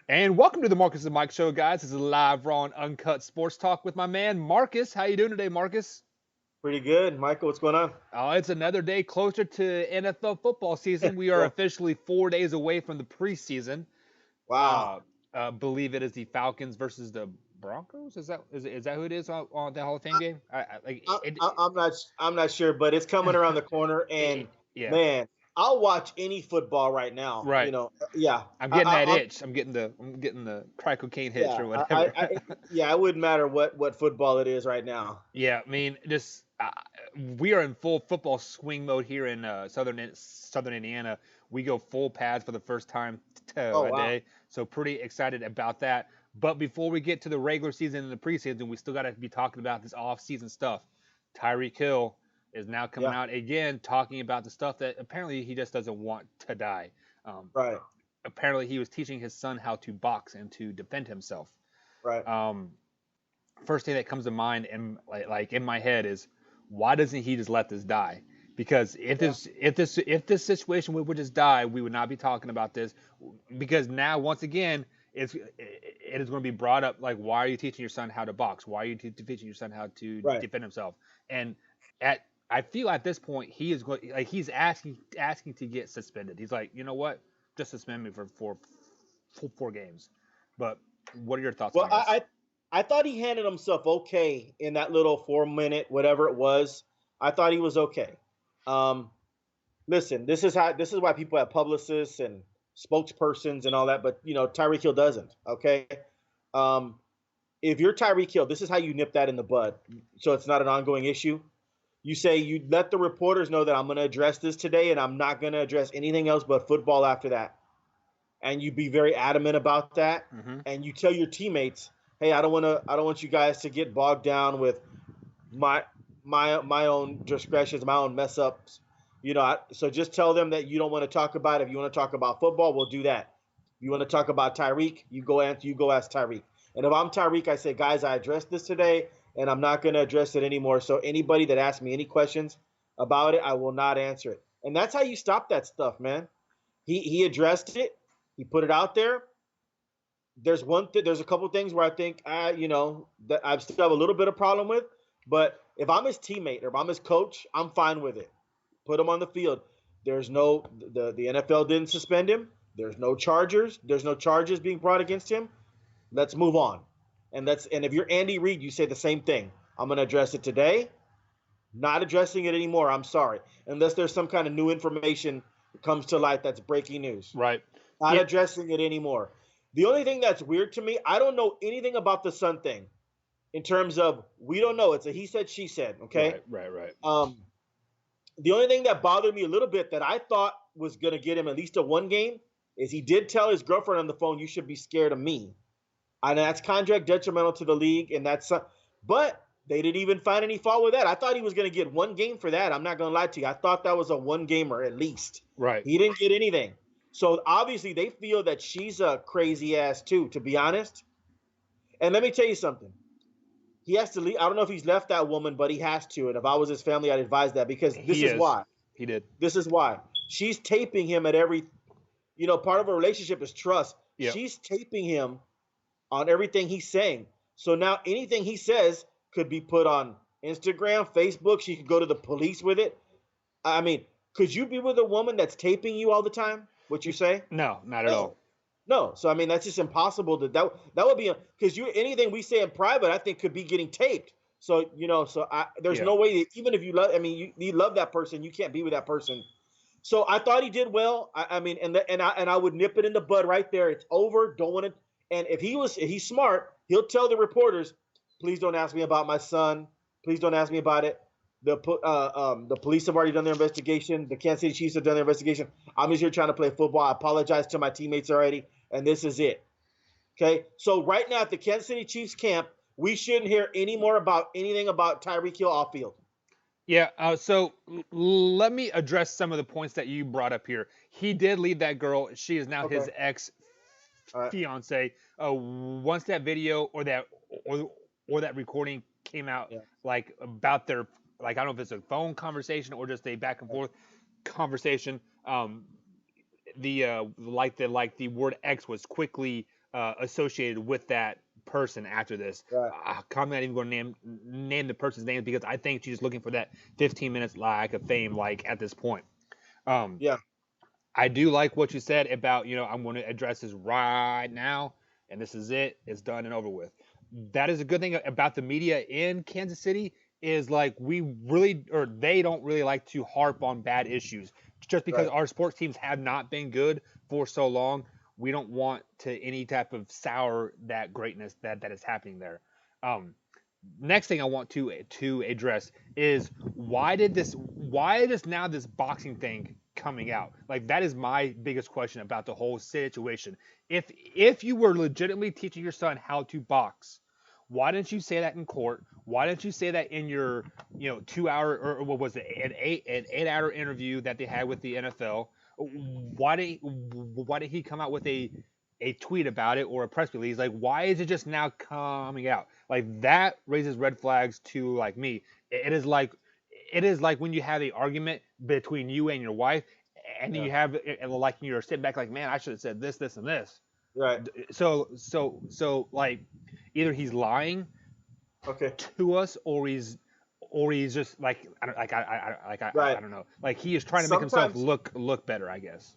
And welcome to the Marcus and Mike Show, guys. This is live, raw, and uncut sports talk with my man Marcus. How you doing today, Marcus? Pretty good. Michael, what's going on? Oh, it's another day closer to NFL football season. We are Yeah. officially 4 days away from the preseason. Wow. Uh, believe it is the Falcons versus the Broncos. Is that who it is on the Hall of Fame I, game? Like I, I'm not sure, but it's coming around the corner, and yeah, man, I'll watch any football right now. right. Yeah. I'm I, getting that I, I'm itch. I'm getting the crack cocaine hitch yeah. or whatever. Yeah. It wouldn't matter what football it is right now. Yeah, I mean, just we are in full football swing mode here in Southern Indiana. We go full pads for the first time Oh a wow. day, so pretty excited about that. But before we get to the regular season and the preseason, we still got to be talking about this off-season stuff. Tyreek Hill is now coming Yeah. out again, talking about the stuff that apparently he just doesn't want to die. Um, Right. apparently, he was teaching his son how to box and to defend himself. Right. Um, first thing that comes to mind and like in my head is why doesn't he just let this die? Because Yeah. if this situation would just die, we would not be talking about this. Because now once again, it is going to be brought up like why are you teaching your son how to box? Why are you teaching your son how to Right. defend himself? And at I feel at this point he is going like he's asking to get suspended. He's like, you know what, just suspend me for four games. But what are your thoughts Well, on this? I thought he handled himself okay in that little 4 minute whatever it was. I thought he was okay. Um, Listen, this is why people have publicists and spokespersons and all that, but Tyreek Hill doesn't. Okay, um, if you're Tyreek Hill, this is how you nip that in the bud, so it's not an ongoing issue. You say you let the reporters know that I'm going to address this today, and I'm not going to address anything else but football after that, and you be very adamant about that, Hmm. and you tell your teammates, hey, I don't want you guys to get bogged down with my my own discretions, my own mess ups. So just tell them that you don't want to talk about it. If you want to talk about football, we'll do that. If you want to talk about Tyreek, you go ask Tyreek. And if I'm Tyreek, I say, guys, I addressed this today, and I'm not going to address it anymore. So anybody that asks me any questions about it, I will not answer it. And that's how you stop that stuff, man. He addressed it. He put it out there. There's a couple things where I think that I still have a little bit of problem with, but if I'm his teammate or if I'm his coach, I'm fine with it. Put him on the field. There's no the NFL didn't suspend him. There's no charges being brought against him. Let's move on. And if you're Andy Reid, you say the same thing. I'm going to address it today. Not addressing it anymore. I'm sorry. Unless there's some kind of new information that comes to light that's breaking news. Right. Not Yeah. addressing it anymore. The only thing that's weird to me, I don't know anything about the Sun thing in terms of we don't know. It's a he said, she said. Okay. Right. Right. Right. Um, the only thing that bothered me a little bit that I thought was going to get him at least a one game is he did tell his girlfriend on the phone, you should be scared of me. And that's contract detrimental to the league. But they didn't even find any fault with that. I thought he was going to get one game for that. I'm not going to lie to you. I thought that was a one gamer at least. Right. He didn't get anything. So obviously they feel that she's a crazy ass too, to be honest. And let me tell you something. He has to leave. I don't know if he's left that woman, but he has to. And if I was his family, I'd advise that because this He is is. why. He did. This is why. She's taping him at every, part of a relationship is trust. Yep. She's taping him on everything he's saying. So now anything he says could be put on Instagram, Facebook. She could go to the police with it. I mean, could you be with a woman that's taping you all the time? What you say? No, not at No. all. No. So I mean, that's just impossible. That would be because you anything we say in private, I think could be getting taped. So there's Yeah. no way that even if you love, I mean, you love that person, you can't be with that person. So I thought he did well. I mean, and I would nip it in the bud right there. It's over. Don't want to. And if he's smart, he'll tell the reporters, please don't ask me about my son. Please don't ask me about it. The police have already done their investigation. The Kansas City Chiefs have done their investigation. I'm just here trying to play football. I apologize to my teammates already, and this is it. Okay. So right now at the Kansas City Chiefs camp, we shouldn't hear any more about anything about Tyreek Hill off field. Yeah. Let me address some of the points that you brought up here. He did leave that girl. She is now Okay. his ex All right. fiance. Once that video or that recording came out, Yeah. like about their like I don't know if it's a phone conversation or just a back and forth conversation. The word X was quickly associated with that person after this. Right. I'm not even going to name the person's name because I think she's looking for that 15 minutes like of fame, like at this point. Um, Yeah. I do like what you said about, I'm going to address this right now, and this is it. It's done and over with. That is a good thing about the media in Kansas City is like we really, or they don't really like to harp on bad issues. Just because Right. our sports teams have not been good for so long, we don't want to any type of sour that greatness that is happening there. Um, Next thing I want to address is why is now this boxing thing coming out? Like that is my biggest question about the whole situation. If you were legitimately teaching your son how to box, why didn't you say that in court? Why didn't you say that in your 2 hour, or what was it, an 8 hour interview that they had with the NFL? Why did he come out with a tweet about it or a press release? Like, why is it just now coming out? Like that raises red flags to like me. It is like when you have a argument between you and your wife, and Yeah. you have like you're sitting back like, man, I should have said this, this, and this. Right. So like either he's lying Okay. to us, or he's just like I don't like I Right. don't know. Like he is trying to make himself Sometimes look better, I guess.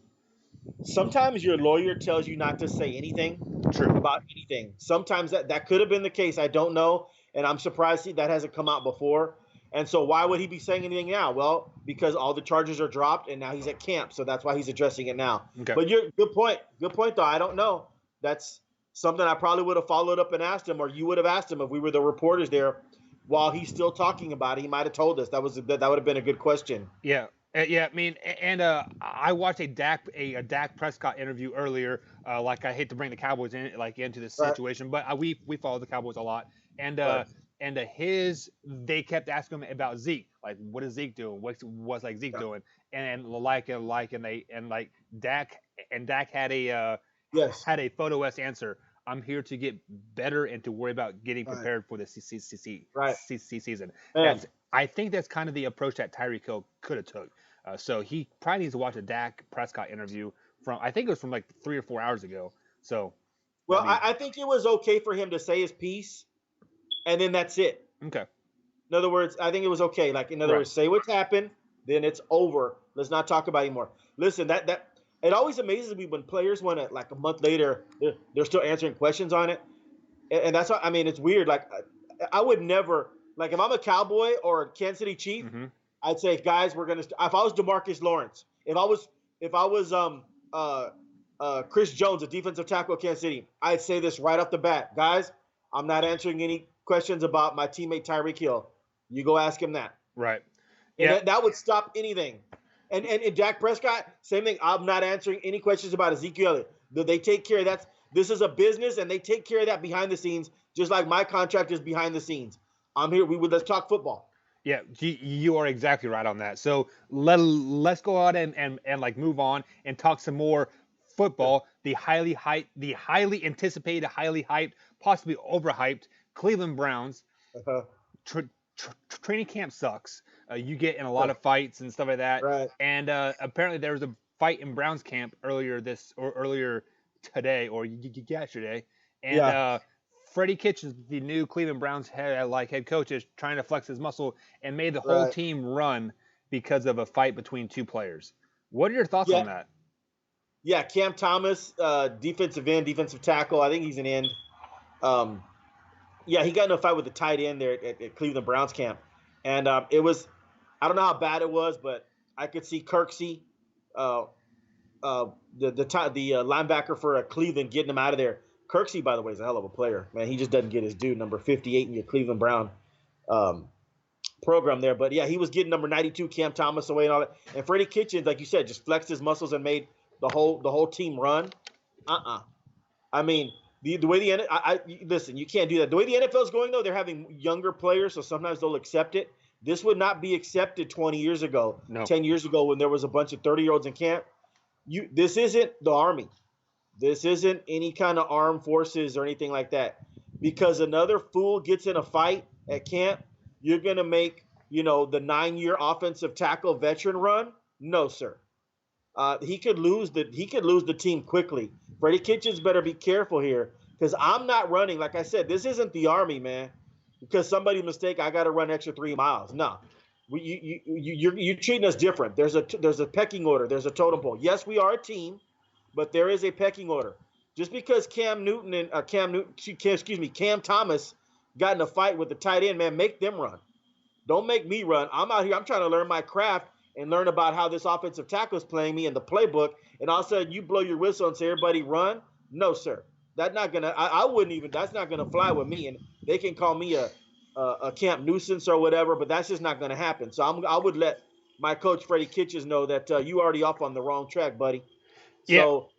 sometimes your lawyer tells you not to say anything True. about anything. Sometimes that could have been the case. I don't know, and I'm surprised that hasn't come out before. And so why would he be saying anything now? Well, because all the charges are dropped, and now he's at camp, so that's why he's addressing it now. Okay. But you're good point. Good point, though. I don't know. That's something I probably would have followed up and asked him, or you would have asked him if we were the reporters there while he's still talking about it. He might have told us. That would have been a good question. Yeah. Yeah, I mean, and I watched a Dak Prescott interview earlier. Like I hate to bring the Cowboys into this Right. situation, but we follow the Cowboys a lot, and Right. they kept asking him about Zeke, like what is Zeke doing? What's like Zeke Yeah. doing? And Dak Yes. had a photo s answer. I'm here to get better and to worry about getting Right. prepared for the Right. season. Man. I think that's kind of the approach that Tyreek Hill could have took. So he probably needs to watch a Dak Prescott interview from, I think it was from like 3 or 4 hours ago. So Well, that'd be I think it was okay for him to say his piece, and then that's it. okay. In other words, I think it was okay. Like in other Right. words, say what's happened, then it's over. Let's not talk about it anymore. Listen, that it always amazes me when players want to like a month later they're still answering questions on it, and that's what I mean. It's weird. Like I would never like if I'm a Cowboy or a Kansas City Chief, Mm-hmm. I'd say, guys, we're gonna. If I was Demarcus Lawrence, if I was Chris Jones, a defensive tackle at Kansas City, I'd say this right off the bat, guys. I'm not answering any questions about my teammate Tyreek Hill. You go ask him that, Right. and Yeah. that would stop anything. And Dak Prescott, same thing. I'm not answering any questions about Ezekiel Elliott. They take care of that. This is a business, and they take care of that behind the scenes, just like my contract is behind the scenes. I'm here. Let's talk football. Yeah, you are exactly right on that. So let's go out and like move on and talk some more Yeah. football. The highly anticipated, highly hyped, possibly overhyped Cleveland Browns. Uh-huh. Training camp sucks. You get in a lot of fights and stuff like that. Right. And apparently there was a fight in Browns camp earlier today or yesterday, and Yeah. Freddie Kitchens, the new Cleveland Browns head coach, is trying to flex his muscle and made the whole Right. team run because of a fight between two players. What are your thoughts Yeah. on that? Yeah. Cam Thomas, defensive end, defensive tackle. I think he's an end. Um, yeah, he got in a fight with the tight end there at Cleveland Browns camp, and it was. I don't know how bad it was, but I could see Kirksey, uh, the linebacker for Cleveland, getting him out of there. Kirksey, by the way, is a hell of a player, man. He just doesn't get his due. Number 58 in your Cleveland Brown um, program there, but yeah, he was getting number 92 Cam Thomas away and all that. And Freddie Kitchens, like you said, just flexed his muscles and made the whole team run. I mean, the way listen, you can't do that. The way the NFL is going though, they're having younger players, so sometimes they'll accept it. This would not be accepted 20 years ago, No. 10 years ago when there was a bunch of 30-year-olds in camp. This isn't the Army. This isn't any kind of armed forces or anything like that. Because another fool gets in a fight at camp, you're gonna make the 9-year offensive tackle veteran run? No, sir. he could lose the team quickly. Freddie Kitchens better be careful here because I'm not running. Like I said, this isn't the Army, man. Because somebody mistake, I got to run extra 3 miles. No, you're treating us different. There's a pecking order. There's a totem pole. Yes, we are a team, but there is a pecking order. Just because Cam Thomas got in a fight with the tight end, man, make them run. Don't make me run. I'm out here. I'm trying to learn my craft and learn about how this offensive tackle is playing me in the playbook. And all of a sudden, you blow your whistle and say, "Everybody run." No, sir. That's not gonna. I wouldn't even. That's not gonna fly with me. And they can call me a camp nuisance or whatever, but that's just not gonna happen. So I would let my coach Freddie Kitchens know that you already off on the wrong track, buddy. Yeah, So,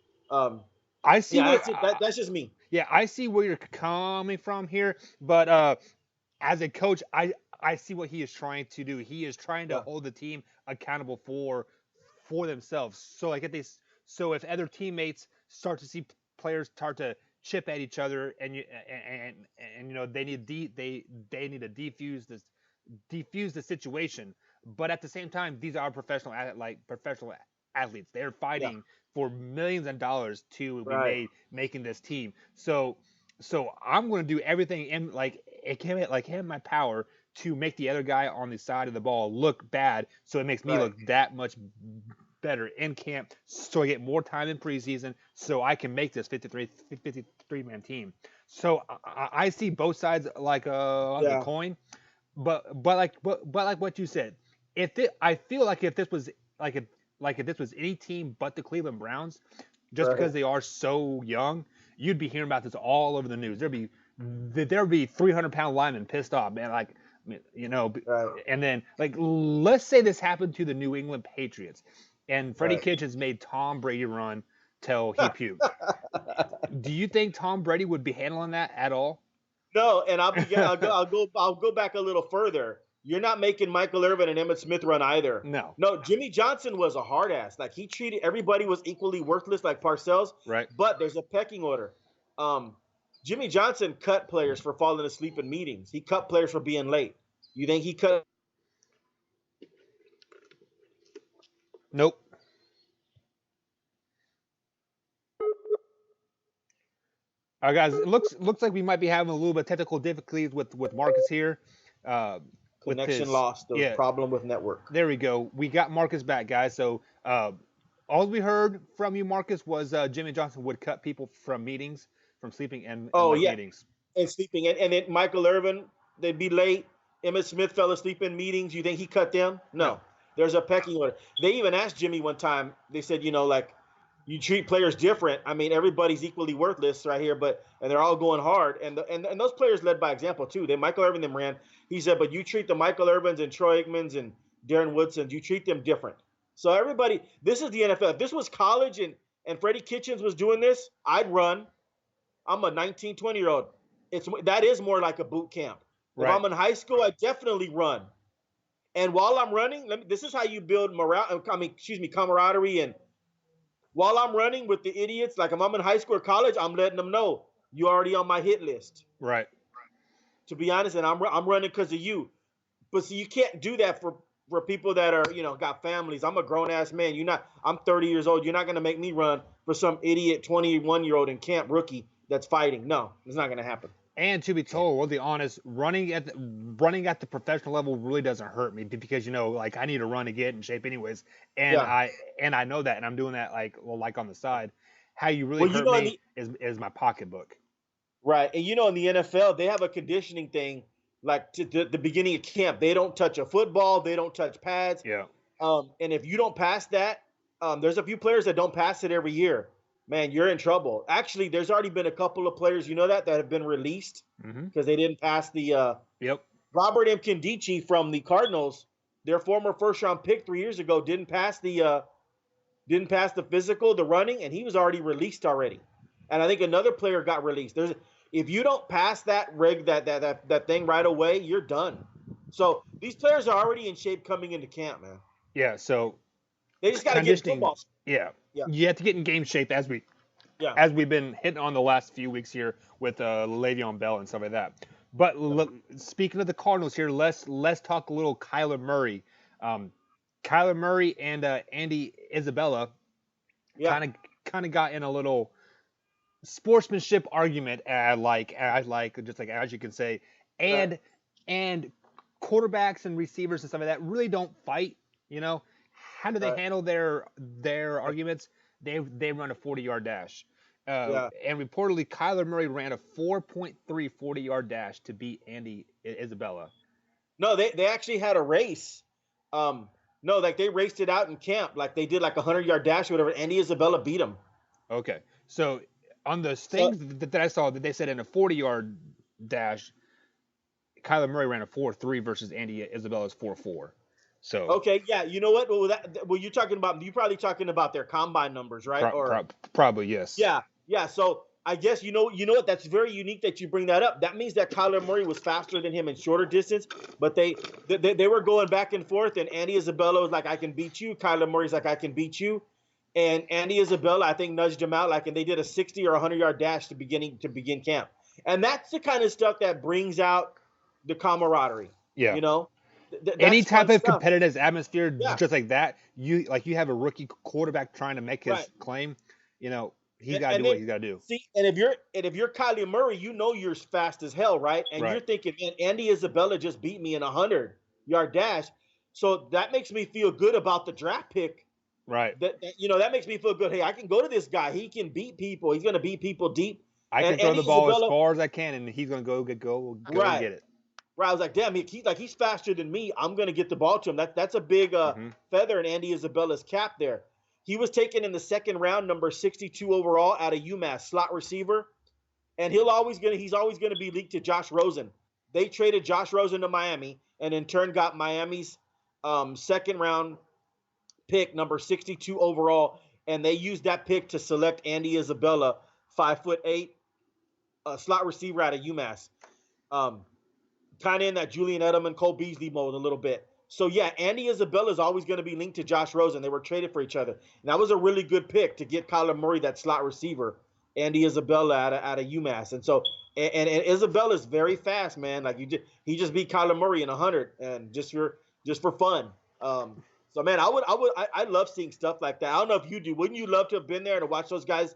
I see yeah, where that's just me. yeah, I see where you're coming from here, but as a coach, I see what he is trying to do. He is trying to Yeah, hold the team accountable for themselves. So like if so if other teammates start to see players start to chip at each other, and they need to defuse the situation. But at the same time, these are professional athletes. They're yeah, fighting for millions of dollars to be right, made making this team. So I'm going to do everything in in my power to make the other guy on the side of the ball look bad, so it makes me right, look that much better in camp, so I get more time in preseason, so I can make this 53 man team. So I see both sides like a yeah, coin, but like what you said, I feel like if this was like if this was any team but the Cleveland Browns, just right, because they are so young, you'd be hearing about this all over the news. There'd be 300-pound linemen pissed off, man. Like, right, and then like let's say this happened to the New England Patriots, and Freddie right. Kitchens made Tom Brady run till he puked. Do you think Tom Brady would be handling that at all? No, and I'll go back a little further. You're not making Michael Irvin and Emmitt Smith run either. No, No, Jimmy Johnson was a hard ass. Like he treated everybody was equally worthless, like Parcells. right? But there's a pecking order. Um, Jimmy Johnson cut players for falling asleep in meetings. He cut players for being late. You think he cut? Nope. All right, guys. It looks like we might be having a little bit of technical difficulties with Marcus here. Uh, with Connection his lost. There was yeah, problem with network. there we go. We got Marcus back, guys. So all we heard from you, Marcus, was Jimmy Johnson would cut people from meetings, from sleeping and Oh like yeah, meetings. and sleeping. And then Michael Irvin, they'd be late. Emmitt Smith fell asleep in meetings. You think he cut them? No. No. There's a pecking order. They even asked Jimmy one time. They said, like you treat players different. I mean, everybody's equally worthless right here, and they're all going hard. And those players led by example too. They Michael Irvin them ran. He said, but you treat the Michael Irvins and Troy Aikmans and Darren Woodsons, you treat them different. So everybody, this is the NFL. If this was college and Freddie Kitchens was doing this, I'd run. I'm a 19, 20-year old. That is more like a boot camp. If Right. I'm in high school, I definitely run. And while I'm running, this is how you build morale. I mean, excuse me, camaraderie. And while I'm running with the idiots, like if I'm in high school or college, I'm letting them know you already on my hit list. Right. To be honest, and I'm running because of you. But see, you can't do that for people that are got families. I'm a grown ass man. You're not. I'm 30 years old. You're not gonna make me run for some idiot 21-year-old in camp rookie that's fighting. No, it's not gonna happen. And to be told, we'll be honest, running at the professional level really doesn't hurt me because like I need to run to get in shape anyways, and Yeah. I know that, and I'm doing that like on the side. How you really Well, hurt in me the is my pocketbook. right, and in the NFL, they have a conditioning thing. Like to the beginning of camp, they don't touch a football, they don't touch pads. Yeah. And if you don't pass that, there's a few players that don't pass it every year. Man, you're in trouble. Actually, there's already been a couple of players, that have been released Mm-hmm. because they didn't pass the Yep. Robert Mkindici from the Cardinals, their former first round pick 3 years ago, didn't pass the physical, the running, and he was already released already. And I think another player got released. If you don't pass that thing right away, you're done. So these players are already in shape coming into camp, man. Yeah. So They just got to get in conditioning. football. Yeah. Yeah, You have to get in game shape yeah, as we've been hitting on the last few weeks here with Le'Veon Bell and stuff like that. But speaking of the Cardinals here, let's talk a little Kyler Murray. Um, Kyler Murray and Andy Isabella. Yeah. kind of got in a little sportsmanship argument. I like just like as you can say, Right. and quarterbacks and receivers and stuff like that really don't fight. You know, how do they Right. handle their arguments? They run a 40-yard dash. Yeah. And reportedly, Kyler Murray ran a 4.3 40-yard dash to beat Andy Isabella. No, they actually had a race. No, like they raced it out in camp. Like they did like a 100-yard dash or whatever. Andy Isabella beat him. Okay, so on those So things that I saw that they said in a 40-yard dash, Kyler Murray ran a 4.3 versus Andy Isabella's 4.4. So okay, yeah. You know what? Well, you're talking about. You probably talking about their combine numbers, right? Or probably yes. yeah, yeah. So I guess you know what? That's very unique that you bring that up. That means that Kyler Murray was faster than him in shorter distance, but they were going back and forth, and Andy Isabella was like, "I can beat you." Kyler Murray's like, "I can beat you," and Andy Isabella, I think, nudged him out, like, and they did a 60 or 100-yard dash to begin camp, and that's the kind of stuff that brings out the camaraderie. Yeah. You know, Any that's type fun of stuff. competitive atmosphere, Yeah, just like that, you have a rookie quarterback trying to make right. his claim. You know, he's got to And do what then he's got to do. see, and if you're Kylie Murray, you know you're fast as hell, right? And you're Right. thinking, man, Andy Isabella just beat me in a 100-yard dash, so that makes me feel good about the draft pick. Right. That makes me feel good. Hey, I can go to this guy. He can beat people. He's going to beat people deep. I And can throw Andy the ball as Isabella, far as I can, and he's gonna go and right? get it. Right. I was like, damn, he's faster than me. I'm going to get the ball to him. That's a big Hmm. feather in Andy Isabella's cap there. He was taken in the second round, number 62 overall, out of UMass, slot receiver, and he's always gonna be linked to Josh Rosen. They traded Josh Rosen to Miami, and in turn got Miami's second round pick, number 62 overall, and they used that pick to select Andy Isabella, 5'8", slot receiver out of UMass. Um, Kind of in that Julian Edelman, Cole Beasley mode a little bit. So yeah, Andy Isabella is always going to be linked to Josh Rosen. They were traded for each other, and that was a really good pick to get Kyler Murray, that slot receiver, Andy Isabella out of UMass. And so and Isabella is very fast, man. Like he just beat Kyler Murray in 100, and just for fun. So man, I love seeing stuff like that. I don't know if you do. Wouldn't you love to have been there to watch those guys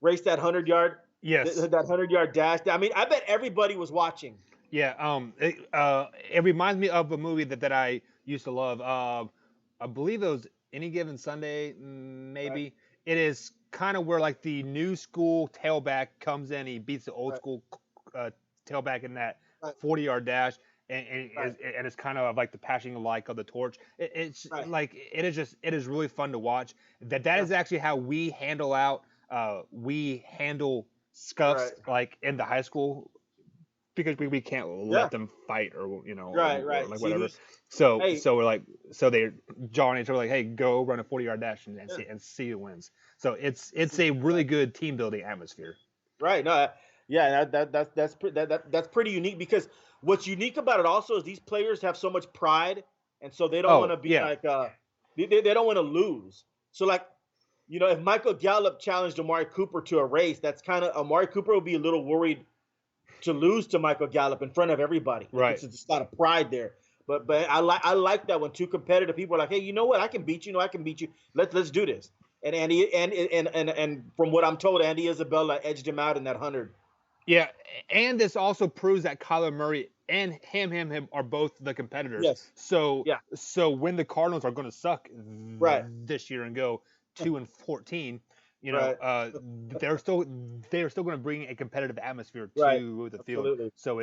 race that 100-yard Yes. that 100-yard dash? I mean, I bet everybody was watching. Yeah. It reminds me of a movie that I used to love. I believe it was Any Given Sunday, Right, maybe. It is kind of where like the new school tailback comes in, he beats the old right, school uh, tailback in that right, 40-yard dash, and right, and it's kind of like the passing like of the torch. It's right. like it is really fun to watch. That Yeah, is actually how we handle scuffs right. like in the high school because we can't Yeah, let them fight or right, or right. like See whatever. who's So hey, so we're like so they John and each other like, hey, go run a 40-yard dash yeah, and see who wins. So it's see, a really right, good team building atmosphere. right. No, yeah, that's pretty unique because what's unique about it also is these players have so much pride, and so they don't want Oh to be yeah, like they don't want to lose. So like if Michael Gallup challenged Amari Cooper to a race, that's kind of Amari Cooper will be a little worried to lose to Michael Gallup in front of everybody. Like right. it's just a lot of pride there. But I like that when two competitive people are like, hey, you know what? I can beat you. No, I can beat you. Let's do this. And Andy and from what I'm told, Andy Isabella edged him out in that 100. Yeah, and this also proves that Kyler Murray and him are both the competitors. Yes. So Yeah. so when the Cardinals are going to suck Right. this year and go 2-14, Right. they're still going to bring a competitive atmosphere Right. to the field. Absolutely. So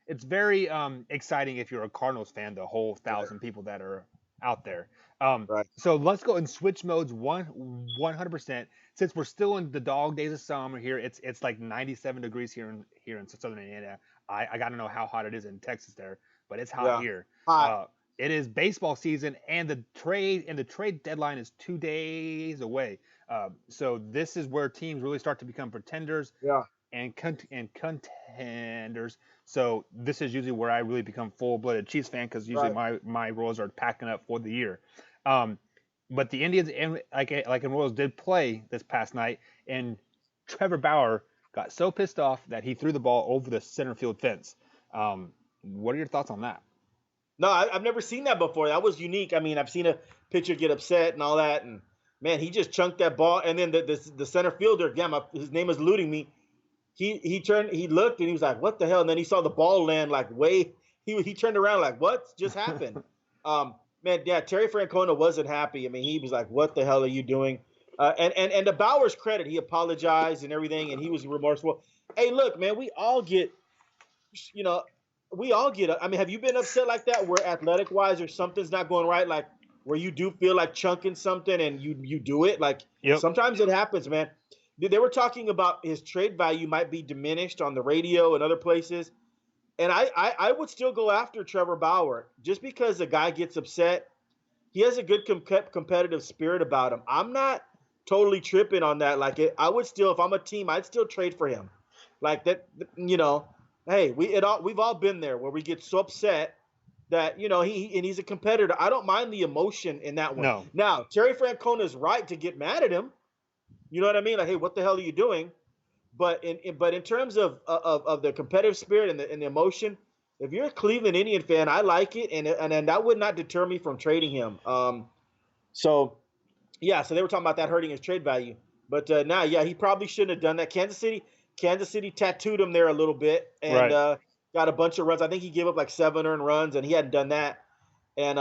it's very exciting if you're a Cardinals fan. The whole Right. 1,000 people that are out there. Right. So let's go and switch modes 100%. Since we're still in the dog days of summer here, it's like 97 degrees here in southern Indiana. I got to know how hot it is in Texas there, but it's hot Yeah. here. Hot. Uh, it is baseball season, and the trade deadline is 2 days away. So this is where teams really start to become pretenders Yeah. and contenders. So this is usually where I really become full-blooded Chiefs fan because usually Right. my Royals are packing up for the year. Um, but the Indians and like in Royals did play this past night, and Trevor Bauer got so pissed off that he threw the ball over the center field fence. What are your thoughts on that? No, I've never seen that before. That was unique. I mean, I've seen a pitcher get upset and all that, and man, he just chunked that ball, and then the center fielder, again, his name is eluding me. He looked and he was like, "What the hell?" And then he saw the ball land like way. He turned around like, "What just happened?" Man, yeah, Terry Francona wasn't happy. I mean, he was like, "What the hell are you doing?" And to Bauer's credit, he apologized and everything, and he was remorseful. Hey, look, man, you know, we all get. I mean, have you been upset like that, where athletic wise or something's not going right, like where you do feel like chunking something and you do it? Like Yep. sometimes it happens, man. They were talking about his trade value might be diminished on the radio and other places, and I would still go after Trevor Bauer just because the guy gets upset. He has a good competitive spirit about him. I'm not totally tripping on that. Like I would still, if I'm a team, I'd still trade for him. Like that, you know. Hey, we've all been there where we get so upset that he's a competitor. I don't mind the emotion in that one. No. Now Terry Francona is right to get mad at him. You know what I mean? Like, hey, what the hell are you doing? But in terms of the competitive spirit and the emotion, if you're a Cleveland Indian fan, I like it, and that would not deter me from trading him. So yeah, so they were talking about that hurting his trade value, but now, yeah, he probably shouldn't have done that. Kansas City tattooed him there a little bit, and Right. got a bunch of runs. I think he gave up like 7 earned runs, and he hadn't done that. And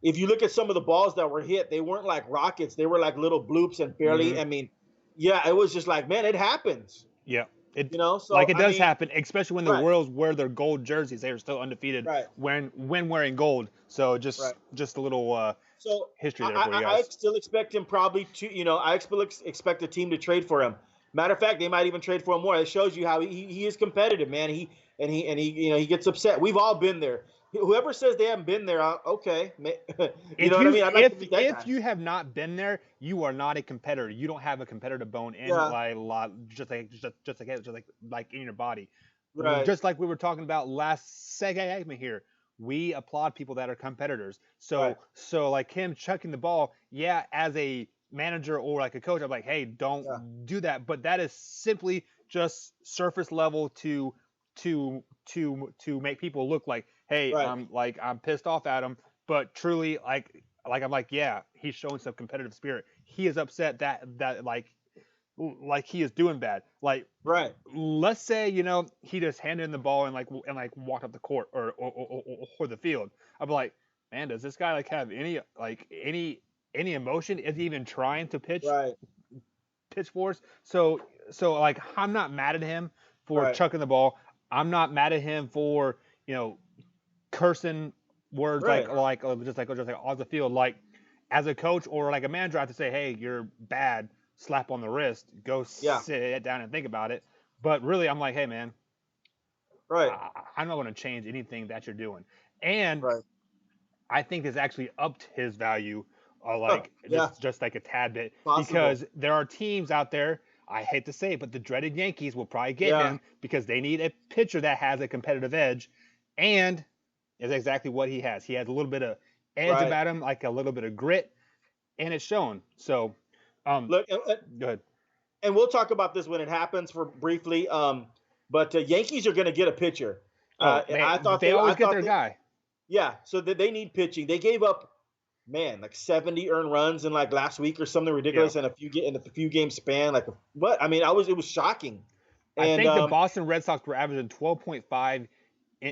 if you look at some of the balls that were hit, they weren't like rockets; they were like little bloops and barely. Hmm. I mean, yeah, it was just like, man, it happens. Yeah. It So like it I does mean, happen, especially when the right, Royals wear their gold jerseys. They are still undefeated right, when wearing gold. So right. just a little So history there for you I guys. still expect him probably to, I expect a team to trade for him. Matter of fact, they might even trade for him more. It shows you how he is competitive, man. He he gets upset. We've all been there. Whoever says they haven't been there, okay, you know If what I you mean. I'd like to meet that if guy. you have not been there, you are not a competitor. You don't have a competitive bone in Yeah, like just like in your body. right, Just like we were talking about last segment here, we applaud people that are competitors. right, So like him chucking the ball, yeah, as a manager or like a coach, I'm like, hey, yeah, don't do that. But that is simply just surface level to make people look like, hey, right, I'm pissed off at him, but truly I'm like, yeah, he's showing some competitive spirit. He is upset that like he is doing bad. Like right, let's say he just handed in the ball and walked up the court or the field. I'd be like, man, does this guy like have any emotion? Is he even trying to right, pitch for us? So like I'm not mad at him for right, chucking the ball. I'm not mad at him for you know cursing words right, just like on the field. Like as a coach or like a manager, I have to say, hey, you're bad. Slap on the wrist. Go yeah, sit down and think about it. But really, I'm like, hey, man, right, I'm not going to change anything that you're doing. And right. I think it's actually upped his value, Huh, like yeah, just like a tad bit, possible. because there are teams out there. I hate to say it, but the dreaded Yankees will probably get Yeah, him because they need a pitcher that has a competitive edge, and is exactly what he has. He has a little bit of edge right. about him, like a little bit of grit, and it's shown. So, um, Look, go ahead. and we'll talk about this when it happens for briefly. But Yankees are going to get a pitcher. Oh, they I always get thought their they, guy. yeah. So they need pitching. They gave up, man, like 70 earned runs in like last week or something Yeah, ridiculous in a few game span. Like what? I mean, it was shocking. I And think the Boston Red Sox were averaging 12.5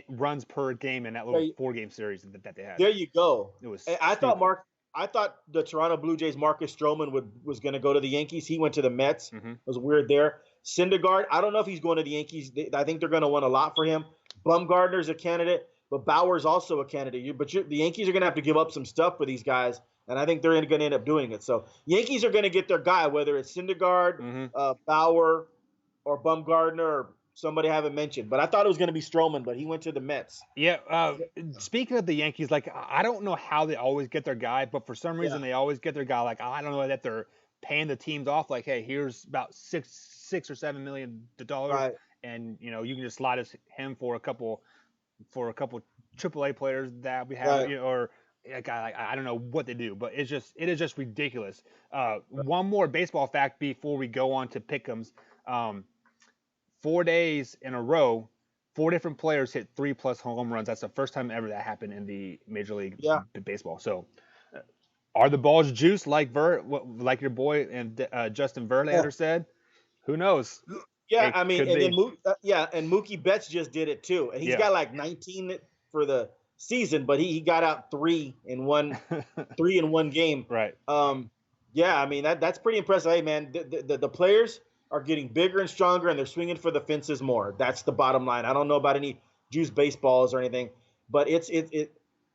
runs per game in that little there, 4 game series that they had. there you go. It was And stupid. I thought the Toronto Blue Jays Marcus Stroman was going to go to the Yankees. He went to the Mets. It Hmm. was weird there. Syndergaard, I don't know if he's going to the Yankees. I think they're going to want a lot for him. Bumgarner's a candidate, but Bauer's also a candidate. The Yankees are going to have to give up some stuff for these guys, and I think they're going to end up doing it. So Yankees are going to get their guy, whether it's Syndergaard, Hmm. Bauer, or Bumgarner, or somebody I haven't mentioned. But I thought it was going to be Stroman, but he went to the Mets. Yeah. Speaking of the Yankees, like I don't know how they always get their guy, but for some Yeah, reason they always get their guy. Like I don't know that they're paying the teams off. Like, hey, here's about $6 or $7 million, right, and you can just slide him for a couple AAA players that we have, right, or like I don't know what they do, but it is just ridiculous. One more baseball fact before we go on to pick'ems. Um, 4 days in a row, four different players hit 3+ home runs. That's the first time ever that happened in the Major League yeah. Baseball. So Are the balls juiced like your boy and Justin Verlander said? Who knows? Yeah, It I mean, could and then be. and Mookie Betts just did it too, and he's Yeah. got like 19 for the season, but he got out three in one game. Right. Yeah, I mean that's pretty impressive. Hey man, the players are getting bigger and stronger, and they're swinging for the fences more. That's the bottom line. I don't know about any juice baseballs or anything, but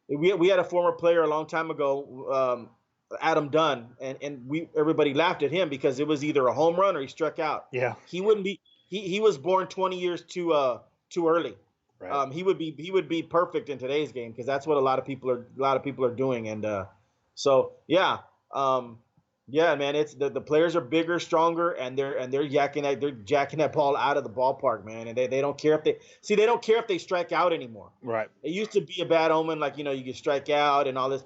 we had a former player a long time ago, Adam Dunn, and we everybody laughed at him because it was either a home run or he struck out. Yeah. He wouldn't be. He was born 20 years too early. Right. He would be perfect in today's game because that's what a lot of people are doing, and so yeah, um, yeah, man, it's the players are bigger, stronger, and they're jacking that ball out of the ballpark, man, and they don't care if they don't care if they strike out anymore. Right. It used to be a bad omen, like you can strike out and all this.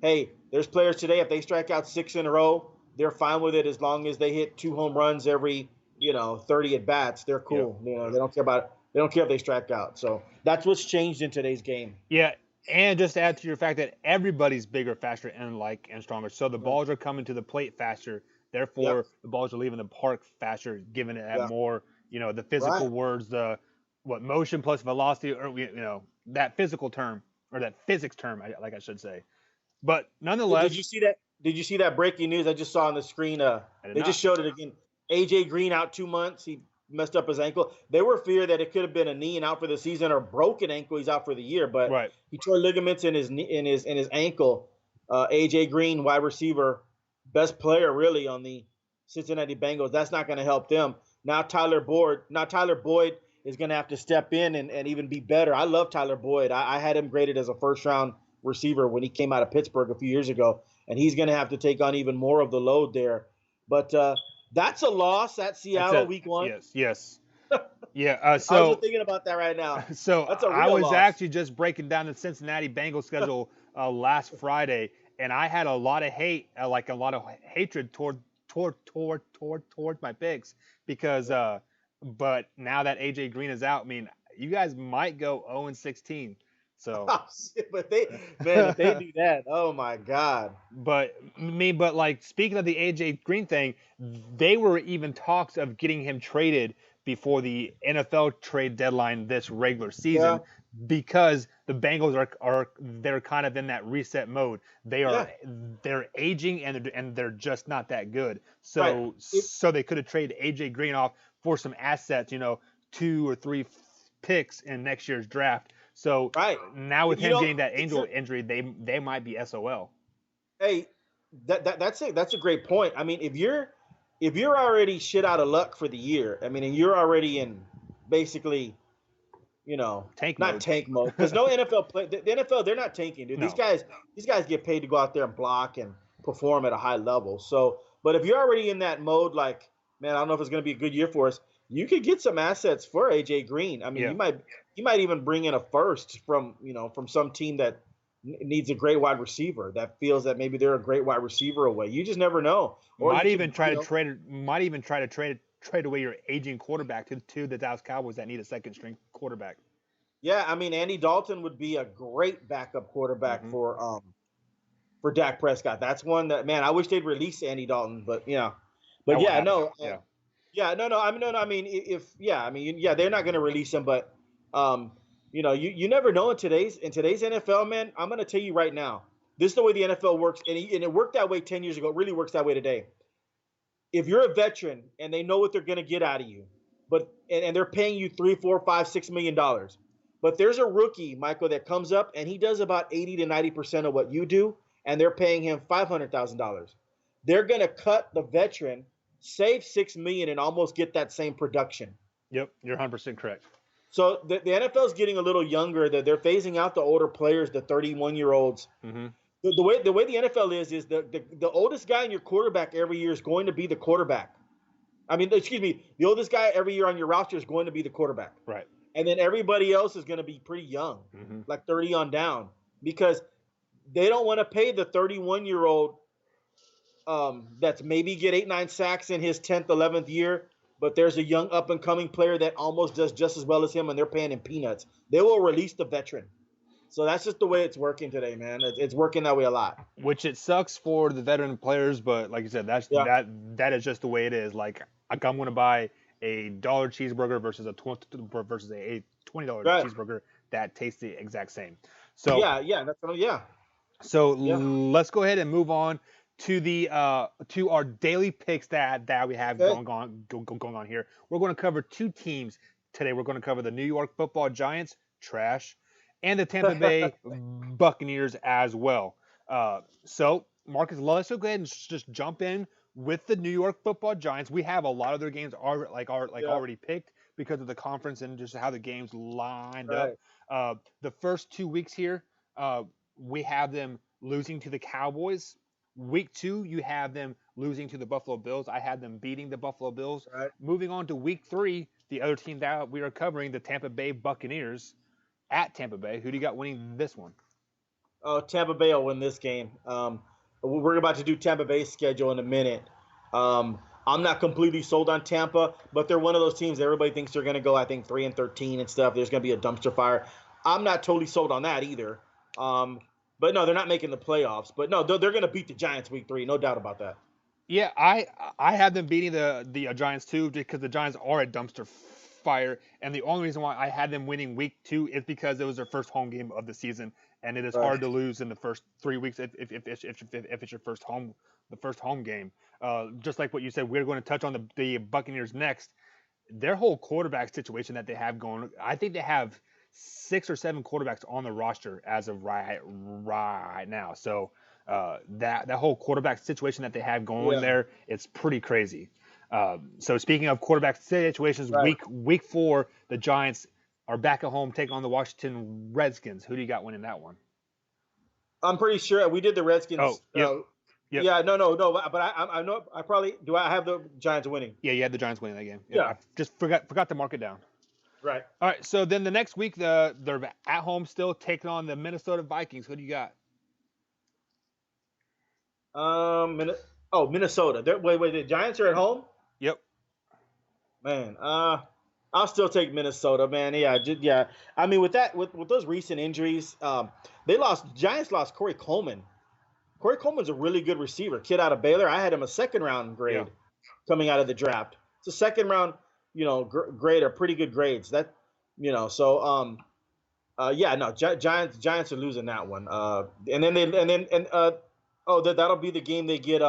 Hey, there's players today if they strike out 6 in a row, they're fine with it as long as they hit 2 home runs every 30 at bats. They're Yep. cool. They don't care about it. They don't care if they strike out. So that's what's changed in today's game. Yeah. And just to add to your fact that everybody's bigger, faster, and stronger. So the balls are coming to the plate faster. Yep. Therefore, the balls are leaving the park faster, giving it that Yeah. more, the physical Right. words, the what motion plus velocity, or that physical term or that physics term, like I should say. But Did nonetheless, you see that? Did you see that breaking news I just saw on the screen? I did They just not. showed it again. AJ Green out 2 months. He messed up his ankle. They were feared that it could have been a knee and out for the season or broken ankle. He's out for the year, but Right. he tore ligaments in his knee, in his ankle. AJ Green, wide receiver, best player really on the Cincinnati Bengals. That's not going to help them. Now Tyler Boyd is going to have to step in and even be better. I love Tyler Boyd. I had him graded as a first round receiver when he came out of Pittsburgh a few years ago, and he's going to have to take on even more of the load there. But that's a loss at That's Seattle it. week one. Yes. Yes. Yeah. I was just thinking about that right now. So That's a I real was loss. actually just breaking down the Cincinnati Bengals schedule last Friday, and I had a lot of hate, like a lot of hatred toward my picks because, but now that AJ Green is out, I mean, you guys might go 0-16. So, Oh, shit, but man, if they do that, oh my God. but like speaking of the AJ Green thing, they were even talks of getting him traded before the NFL trade deadline this regular Yeah, season because the Bengals are they're kind of in that reset mode. yeah, They're aging and they're just not that good. right. It, So they could have traded AJ Green off for some assets, 2 or 3 picks in next year's draft. So right. now with You him know, getting that it's angel injury, they might be SOL. hey, that's a great point. I mean, if you're already shit out of luck for the year, I mean, and you're already in basically, Tank not mode. tank mode because no NFL play. The NFL, they're not tanking, dude. These No. guys, these guys get paid to go out there and block and perform at a high level. So, but if you're already in that mode, like, man, I don't know if it's going to be a good year for us. You could get some assets for AJ Green. I mean, Yeah. you might even bring in a first from some team that needs a great wide receiver that feels that maybe they're a great wide receiver away. You just never know. Or Might you even could, try to trade away your aging quarterback to the Dallas Cowboys that need a second string quarterback. yeah. I mean, Andy Dalton would be a great backup quarterback Hmm. for Dak Prescott. That's one that, man, I wish they'd release Andy Dalton, but That but won't yeah, happen. no, Yeah. yeah, no, no. I mean, no, no. I mean, if yeah, I mean, yeah, they're not going to release him, but you never know in today's NFL, man. I'm going to tell you right now, this is the way the NFL works, and it worked that way 10 years ago. It really works that way today. If you're a veteran and they know what they're going to get out of you, but and they're paying you 3, 4, 5, $6 million, but there's a rookie, Michael, that comes up and he does about 80 to 90% of what you do, and they're paying him $500,000. They're going to cut the veteran, save 6 million, and almost get that same production. Yep. You're 100% correct. So the NFL is getting a little younger. That they're phasing out the older players, the 31-year-olds. Hmm. The way the NFL is the oldest guy in your quarterback every year is going to be the quarterback. I mean, excuse me, the oldest guy every year on your roster is going to be the quarterback. Right. And then everybody else is going to be pretty young, Hmm. like 30 on down, because they don't want to pay the 31-year-old that's maybe get 8, 9 sacks in his 10th, 11th year, but there's a young up and coming player that almost does just as well as him, and they're paying him peanuts. They will release the veteran. So that's just the way it's working today, man. It's working that way a lot. Which it sucks for the veteran players, but like you said, Yeah, that is just the way it is. Like I'm going to buy $1 cheeseburger versus a $20 right. cheeseburger that tastes the exact same. So Yeah, yeah. That's yeah, so yeah. let's go ahead and move on to the to our daily picks that we have Okay. going on here. We're going to cover two teams today. We're going to cover the New York Football Giants, trash, and the Tampa Bay Buccaneers as well. So Marcus, let's go ahead and just jump in with the New York Football Giants. We have a lot of their games Yeah, already picked because of the conference and just how the games lined up. right. The first 2 weeks here. We have them losing to the Cowboys. Week 2, you have them losing to the Buffalo Bills. I had them beating the Buffalo Bills. Right. Moving on to week 3, the other team that we are covering, the Tampa Bay Buccaneers at Tampa Bay. Who do you got winning this one? Oh, Tampa Bay will win this game. We're about to do Tampa Bay's schedule in a minute. I'm not completely sold on Tampa, but they're one of those teams that everybody thinks they're going to go. I think 3-13 and stuff. There's going to be a dumpster fire. I'm not totally sold on that either. Um, but no, they're not making the playoffs. But no, they're going to beat the Giants week 3, no doubt about that. Yeah, I have them beating the Giants too because the Giants are a dumpster fire, and the only reason why I had them winning week 2 is because it was their first home game of the season, and it is Right. hard to lose in the first 3 weeks if it's your first home game. Just like what you said, we're going to touch on the Buccaneers next. Their whole quarterback situation that they have going, I think they have 6 or 7 quarterbacks on the roster as of right now. So that whole quarterback situation that they have going Yeah. there, it's pretty crazy. So speaking of quarterback situations, Right. week 4, the Giants are back at home taking on the Washington Redskins. Who do you got winning that one? I'm pretty sure we did the Oh, Redskins. yep, yep. Yeah, no. But I know I probably do. I have the Giants winning. Yeah, you had the Giants winning that game. Yep, Yeah. I just forgot to mark it down. Right. All right, so then the next week, they're at home still taking on the Minnesota Vikings. Who do you got? Minnesota. Wait. The Giants are at home. Yep. Man, I'll still take Minnesota, man. Yeah, yeah. I mean, with those recent injuries, Giants lost Corey Coleman. Corey Coleman's a really good receiver, kid out of Baylor. I had him a second round Yeah. grade coming out of the draft. It's a second round, grade are pretty good grades. So yeah, no, Giants are losing that one. And then that'll be the game they get.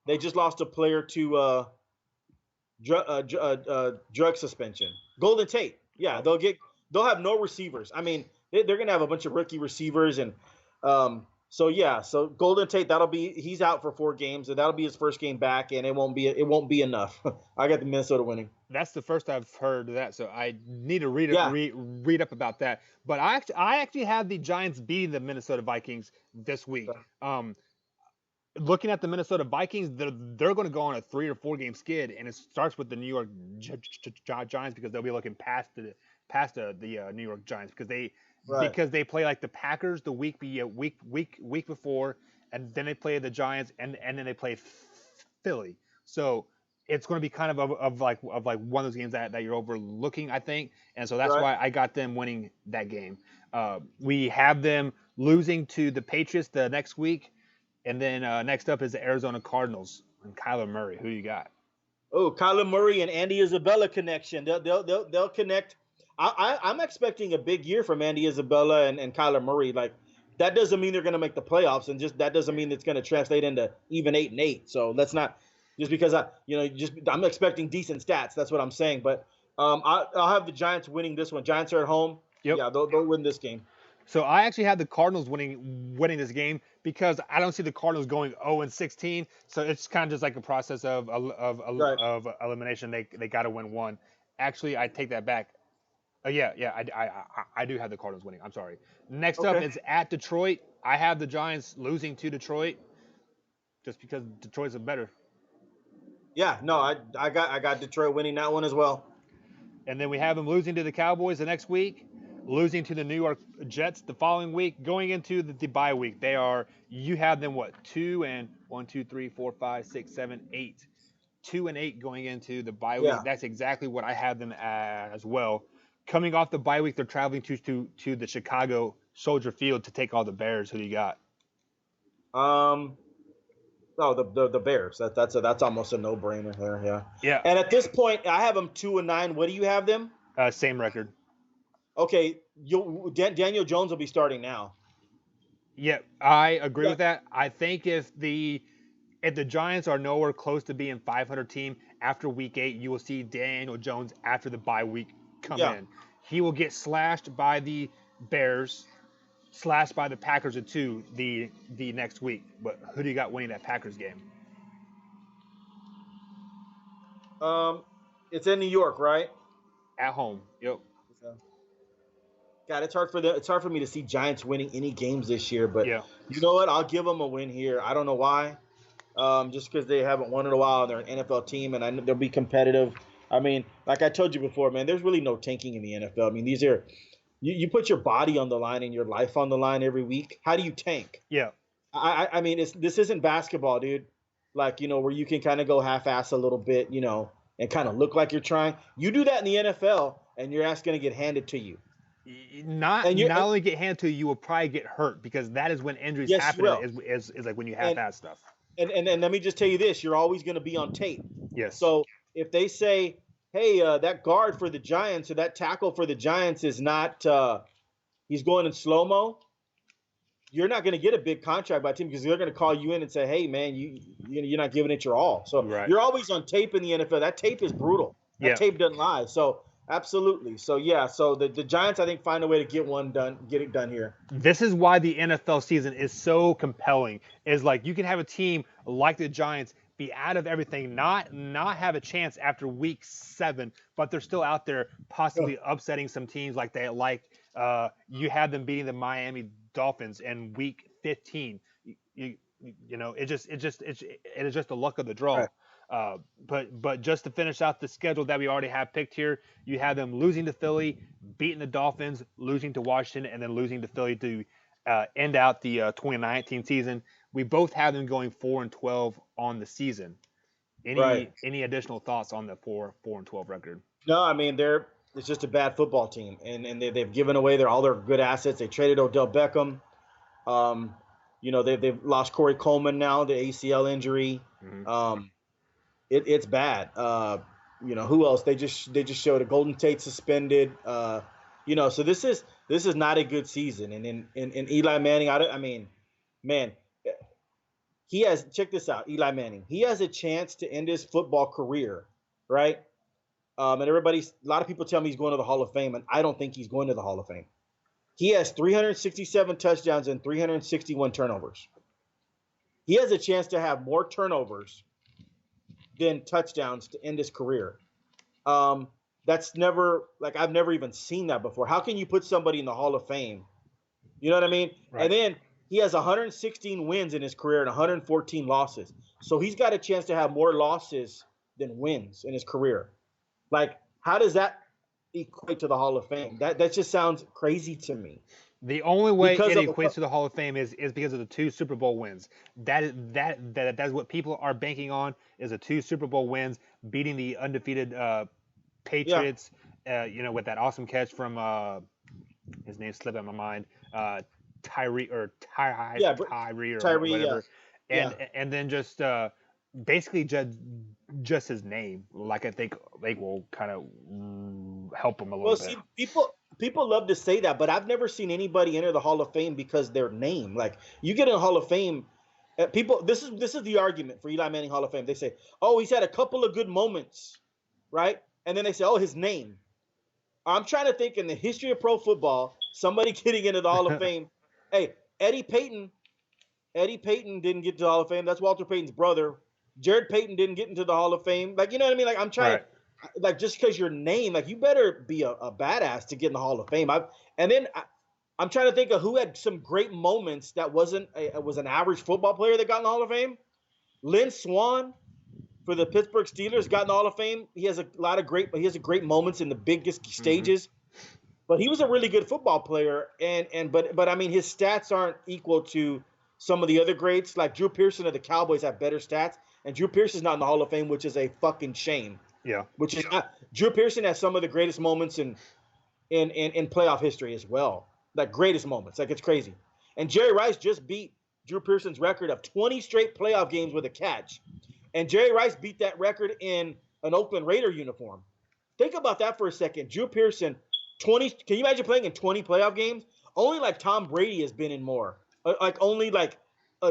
They just lost a player to drug suspension. Golden Tate. Yeah, Oh, they'll have no receivers. I mean, they're gonna have a bunch of rookie receivers, and so yeah, so Golden Tate he's out for 4 games, and that'll be his first game back, and it won't be enough. I got the Minnesota winning. that's the first I've heard of that, so I need to Yeah, read up about that. But I actually have the Giants beating the Minnesota Vikings this week. Looking at the Minnesota Vikings, they're going to go on a 3 or 4 game skid, and it starts with the New York Giants because they'll be looking past the New York Giants right, because they play like the Packers the week before, and then they play the Giants, and then they play Philly. So it's going to be kind of like one of those games that you're overlooking, I think, and so that's right. why I got them winning that game. We have them losing to the Patriots the next week, and then next up is the Arizona Cardinals and Kyler Murray. Who you got? Oh, Kyler Murray and Andy Isabella connection. They'll connect. I'm expecting a big year from Andy Isabella and Kyler Murray. Like that doesn't mean they're going to make the playoffs, and just that doesn't mean it's going to translate into even 8-8. So let's not just because I'm expecting decent stats. That's what I'm saying. But I'll have the Giants winning this one. Giants are at home. Yep. Yeah, they'll win this game. So I actually have the Cardinals winning this game because I don't see the Cardinals going 0-16. So it's kind of just like a process Right. of elimination. They got to win one. Actually, I take that back. Yeah, I do have the Cardinals winning. I'm sorry. Next up Okay. is at Detroit. I have the Giants losing to Detroit just because Detroit's a better. Yeah. No, I got Detroit winning that one as well. And then we have them losing to the Cowboys the next week, losing to the New York Jets the following week, going into the bye week. You have them what, 1, 2, 3, 4, 5, 6, 7, 8. 2-8 going into the bye week. Yeah. That's exactly what I have them as well. Coming off the bye week, they're traveling to the Chicago Soldier Field to take on the Bears. Who do you got? Um, no, the Bears. That's almost a no brainer there. Yeah. Yeah, And at this point, I have them 2-9. What do you have them? same record. Okay, Daniel Jones will be starting now. Yeah, I agree Yeah, with that. I think if the Giants are nowhere close to being 500 team after week 8, you will see Daniel Jones after the bye week come yeah. in. He will get slashed by the Bears, slashed by the Packers at 2 the next week. But who do you got winning that Packers game? Um, it's in New York, right? At home. Yep. Okay. God, it's hard for me to see Giants winning any games this year. But Yeah. you know what? I'll give them a win here. I don't know why. Just because they haven't won in a while. They're an NFL team, and I know they'll be competitive. I mean, like I told you before, man, there's really no tanking in the NFL. I mean, these are you put your body on the line and your life on the line every week. How do you tank? Yeah. I mean, this isn't basketball, dude. Like, where you can kind of go half-ass a little bit, and kind of look like you're trying. You do that in the NFL, and your ass going to get handed to you. Not And you, not only get handed to you, you will probably get hurt because that is when injuries yes, you happen. will. Is like when you And half-ass stuff. and let me just tell you this: you're always going to be on tape. Yes. So if they say, "Hey, that guard for the Giants or that tackle for the Giants is not, he's going in slow mo," you're not going to get a big contract by team because they're going to call you in and say, "Hey, man, you're not giving it your all." So Right. you're always on tape in the NFL. That tape is brutal. That Yeah. tape doesn't lie. So absolutely. So yeah. So the Giants, I think, find a way to get it done here. This is why the NFL season is so compelling. Is like you can have a team like the Giants be out of everything, not have a chance after week 7, but they're still out there possibly upsetting some teams like you had them beating the Miami Dolphins in week 15. It is just the luck of the draw. Right. But just to finish out the schedule that we already have picked here, you have them losing to Philly, beating the Dolphins, losing to Washington, and then losing to Philly to end out the 2019 season. We both have them going 4-12 on the season. Right. Any additional thoughts on the 4-12 record? No, I mean it's just a bad football team, and they've given away all their good assets. They traded Odell Beckham. They've lost Corey Coleman now, the ACL injury. Mm-hmm. It's bad. Who else? They just showed a Golden Tate suspended. So this is not a good season. And in Eli Manning, I mean, man, he has, check this out, Eli Manning. He has a chance to end his football career, right? And a lot of people tell me he's going to the Hall of Fame, and I don't think he's going to the Hall of Fame. He has 367 touchdowns and 361 turnovers. He has a chance to have more turnovers than touchdowns to end his career. That's never, like, I've never even seen that before. How can you put somebody in the Hall of Fame? You know what I mean? Right. And then he has 116 wins in his career and 114 losses. So he's got a chance to have more losses than wins in his career. Like, how does that equate to the Hall of Fame? That just sounds crazy to me. The only way Because it of equates to the Hall of Fame is because of the 2 Super Bowl wins. That's what people are banking on is the 2 Super Bowl wins, beating the undefeated Patriots. With that awesome catch from his name slipped out of my mind, Tyree or whatever, and then just basically just his name. Like I think will kind of help him a little bit. See, people love to say that, but I've never seen anybody enter the Hall of Fame because their name. Like, you get in the Hall of Fame, people. This is the argument for Eli Manning Hall of Fame. They say, "Oh, he's had a couple of good moments," right? And then they say, "Oh, his name." I'm trying to think in the history of pro football, somebody getting into the Hall of Fame. Hey, Eddie Payton didn't get to the Hall of Fame. That's Walter Payton's brother. Jared Payton didn't get into the Hall of Fame. Like, you know what I mean? Like, I'm trying to, like, just because your name, like, you better be a badass to get in the Hall of Fame. I'm trying to think of who had some great moments that was an average football player that got in the Hall of Fame. Lynn Swann for the Pittsburgh Steelers got in the Hall of Fame. He has great moments in the biggest stages. But he was a really good football player, but I mean, his stats aren't equal to some of the other greats. Like Drew Pearson of the Cowboys have better stats, and Drew Pearson's not in the Hall of Fame, which is a fucking shame. Yeah. Which is not, Drew Pearson has some of the greatest moments in in playoff history as well. Like greatest moments. Like it's crazy. And Jerry Rice just beat Drew Pearson's record of 20 straight playoff games with a catch. And Jerry Rice beat that record in an Oakland Raider uniform. Think about that for a second. Drew Pearson, 20. Can you imagine playing in 20 playoff games? Only like Tom Brady has been in more. Like only like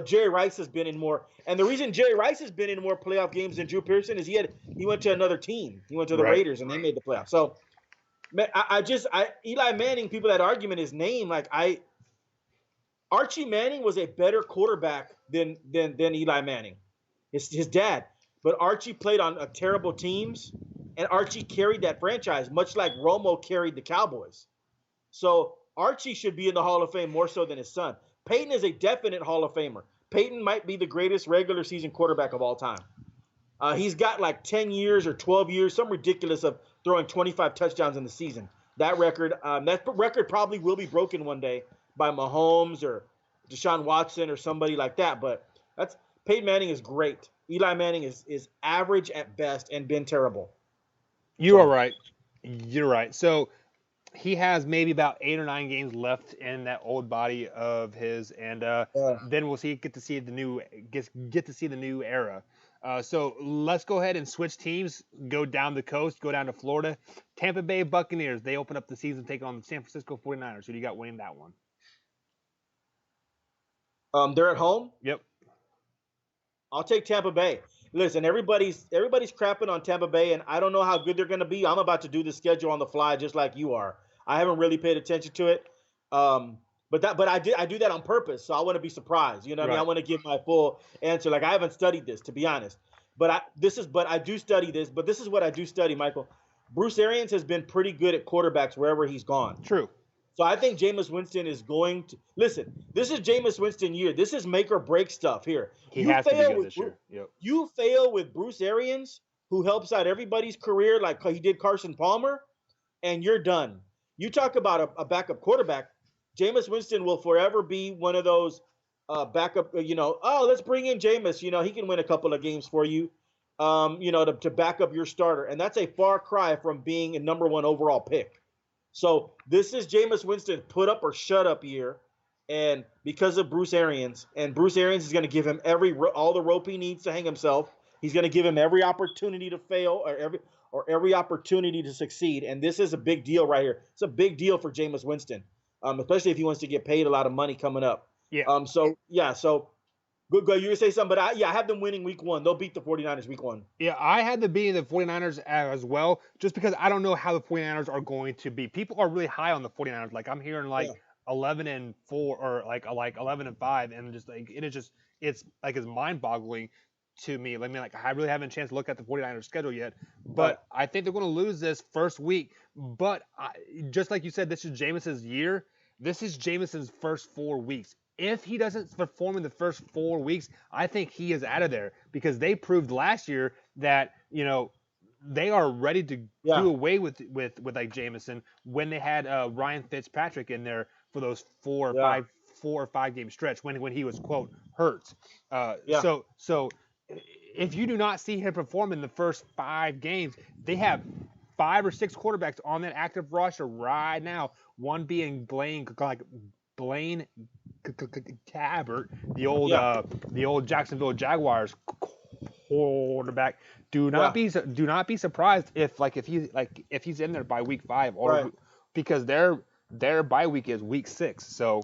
Jerry Rice has been in more. And the reason Jerry Rice has been in more playoff games than Drew Pearson is he went to another team. He went to the Right. Raiders and they made the playoffs. So man, Eli Manning. People that argument his name like Archie Manning was a better quarterback than Eli Manning, his dad. But Archie played on terrible teams, and Archie carried that franchise, much like Romo carried the Cowboys. So Archie should be in the Hall of Fame more so than his son. Peyton is a definite Hall of Famer. Peyton might be the greatest regular season quarterback of all time. He's got like 10 years or 12 years, some ridiculous of throwing 25 touchdowns in the season. That record probably will be broken one day by Mahomes or Deshaun Watson or somebody like that. But that's Peyton Manning is great. Eli Manning is average at best and been terrible. You are So right. You're right. So he has maybe about 8 or 9 games left in that old body of his, and uh, then we'll see get to see the new get to see the new era. So let's go ahead and switch teams. Go down the coast. Go down to Florida. Tampa Bay Buccaneers. They open up the season taking on the San Francisco 49ers. Who do you got winning that one? they're at home. Yep. I'll take Tampa Bay. Listen, everybody's crapping on Tampa Bay, and I don't know how good they're going to be. I'm about to do the schedule on the fly, just like you are. I haven't really paid attention to it, but I do that on purpose, so I want to be surprised. You know what I mean? I Right. want to give my full answer. Like I haven't studied this, to be honest, but I do study this. But this is what I do study, Michael. Bruce Arians has been pretty good at quarterbacks wherever he's gone. True. So I think Jameis Winston is going to listen. This is Jameis Winston year. This is make or break stuff here. He has to be good this year. Yep. You fail with Bruce Arians, who helps out everybody's career like he did Carson Palmer, and you're done. You talk about a backup quarterback. Jameis Winston will forever be one of those backup. Oh, let's bring in Jameis. He can win a couple of games for you. To back up your starter, and that's a far cry from being a number one overall pick. So this is Jameis Winston put up or shut up year, and because of Bruce Arians, and Bruce Arians is going to give him all the rope he needs to hang himself. He's going to give him every opportunity to fail or every opportunity to succeed. And this is a big deal right here. It's a big deal for Jameis Winston, especially if he wants to get paid a lot of money coming up. Yeah. So good. You're gonna say something, but I have them winning week 1. They'll beat the 49ers week 1. Yeah, I had to be the 49ers as well, just because I don't know how the 49ers are going to be. People are really high on the 49ers. Like I'm hearing like Yeah. 11-4 or like 11-5, and just like it's like it's mind-boggling to me. I mean, like I really haven't a chance to look at the 49ers schedule yet, Right. but I think they're going to lose this first week. But just like you said, this is Jameis's year. This is Jameis's first 4 weeks. If he doesn't perform in the first 4 weeks, I think he is out of there, because they proved last year that they are ready to Yeah. do away with like Jameson when they had Ryan Fitzpatrick in there for those Yeah. 4 or 5 game stretch when he was quote hurt. Yeah. So if you do not see him perform in the first 5 games, they have 5 or 6 quarterbacks on that active roster right now. One being Blaine Gabbert, the old Jacksonville Jaguars quarterback. Do not be surprised if he's in there by week 5, or Right. because their bye week is week 6. So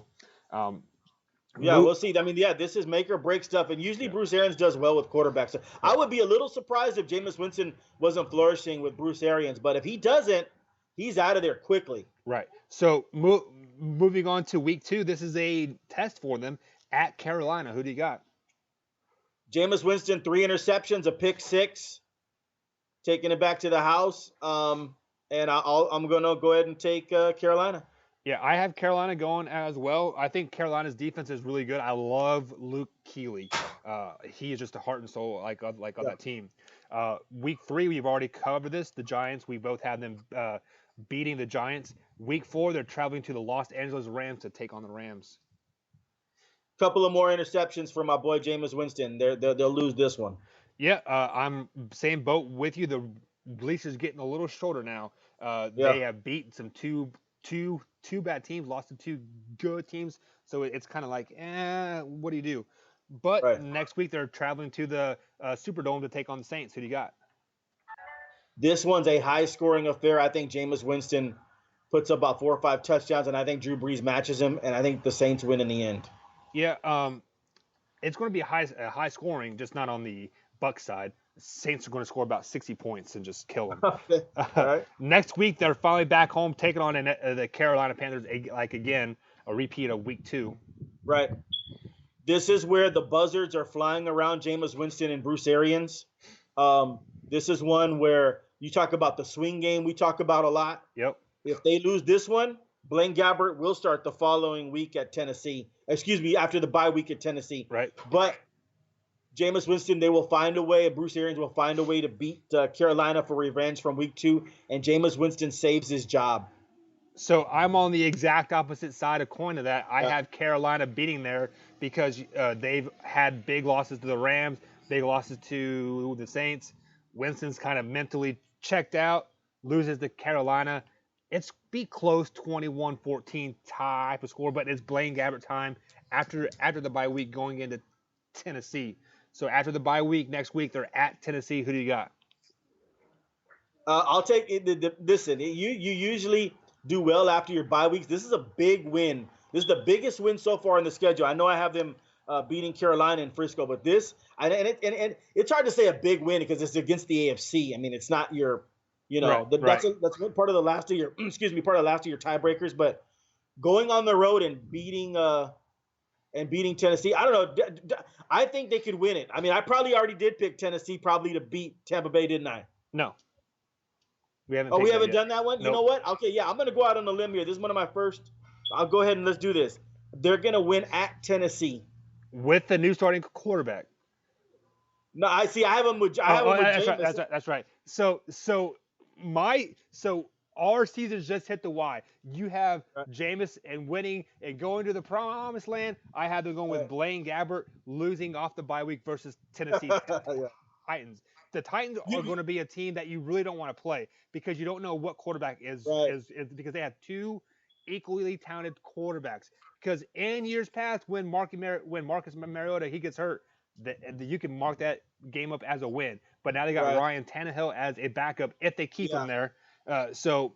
Yeah, we'll see. I mean, yeah, this is make or break stuff, and usually Bruce Arians does well with quarterbacks. So I would be a little surprised if Jameis Winston wasn't flourishing with Bruce Arians, but if he doesn't, he's out of there quickly. Right. So moving on to week 2, this is a test for them at Carolina. Who do you got? Jameis Winston, 3 interceptions, a pick 6, taking it back to the house. And I'm going to go ahead and take Carolina. Yeah, I have Carolina going as well. I think Carolina's defense is really good. I love Luke Keeley. He is just the heart and soul on that team. Week 3, we've already covered this. The Giants, we both had them beating the Giants. Week 4, they're traveling to the Los Angeles Rams to take on the Rams. Couple of more interceptions for my boy Jameis Winston. They'll lose this one. Yeah, I'm same boat with you. leash is getting a little shorter now. Yeah, They have beaten some two bad teams, lost to two good teams. So it's kind of like, what do you do? But right. next week they're traveling to the Superdome to take on the Saints. Who do you got? This one's a high scoring affair. I think Jameis Winston puts up about 4 or 5 touchdowns, and I think Drew Brees matches him, and I think the Saints win in the end. Yeah, it's going to be a high scoring, just not on the Bucs side. Saints are going to score about 60 points and just kill them. All right. Next week they're finally back home, taking on the Carolina Panthers. Like again, a repeat of week 2. Right. This is where the buzzards are flying around Jameis Winston and Bruce Arians. This is one where you talk about the swing game we talk about a lot. Yep. If they lose this one, Blaine Gabbert will start the following week at Tennessee. Excuse me, after the bye week at Tennessee. Right. But Jameis Winston, they will find a way. Bruce Arians will find a way to beat Carolina for revenge from week 2, and Jameis Winston saves his job. So I'm on the exact opposite side of coin of that. I Yeah. have Carolina beating there because they've had big losses to the Rams, big losses to the Saints. Winston's kind of mentally checked out, loses to Carolina. It's be close 21-14 type of score, but it's Blaine Gabbert time after the bye week going into Tennessee. So after the bye week, next week they're at Tennessee. Who do you got? I'll take it. Listen, you usually do well after your bye weeks. This is a big win. This is the biggest win so far in the schedule. I know I have them beating Carolina and Frisco, but this and it's hard to say a big win because it's against the AFC. I mean, it's not your, Right. that's part of the last of your excuse me, part of the last of your tiebreakers. But going on the road and beating Tennessee, I don't know. I think they could win it. I mean, I probably already did pick Tennessee probably to beat Tampa Bay, didn't I? No, we haven't. Oh, we picked that haven't yet. done that one? You Nope. know what? Okay, yeah, I'm going to go out on a limb here. This is one of my first. I'll go ahead and let's do this. They're going to win at Tennessee. With the new starting quarterback. No, I see. I have them with That's right. Jameis. That's right. So our seasons just hit the Y. You have Jameis and winning and going to the promised land. I had them going with Blaine Gabbert losing off the bye week versus Tennessee Yeah. Titans. The Titans are going to be a team that you really don't want to play because you don't know what quarterback is because they have two equally talented quarterbacks. Because in years past, when Marcus Mariota he gets hurt, you can mark that game up as a win. But now they got Ryan Tannehill as a backup if they keep him there. So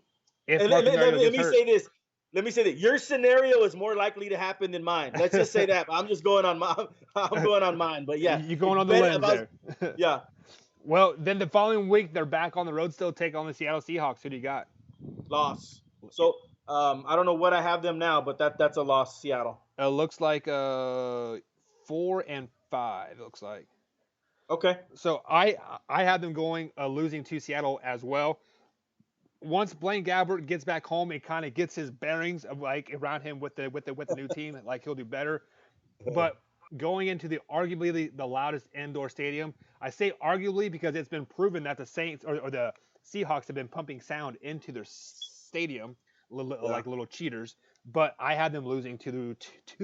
if And Marcus Mariota let gets me hurt, say this. Let me say that your scenario is more likely to happen than mine. Let's just say that. I'm just going on my. I'm going on mine. But yeah, you're going on the limb there. Yeah. Well, then the following week they're back on the road still take on the Seattle Seahawks. Who do you got? Loss. So I don't know what I have them now, but that's a loss, Seattle. It looks like 4-5. It looks like. Okay. So I have them going losing to Seattle as well. Once Blaine Gabbert gets back home and kind of gets his bearings of like around him with the new team, like he'll do better. But going into the arguably the loudest indoor stadium, I say arguably because it's been proven that the Saints or the Seahawks have been pumping sound into their stadium like little cheaters. But I had them losing to the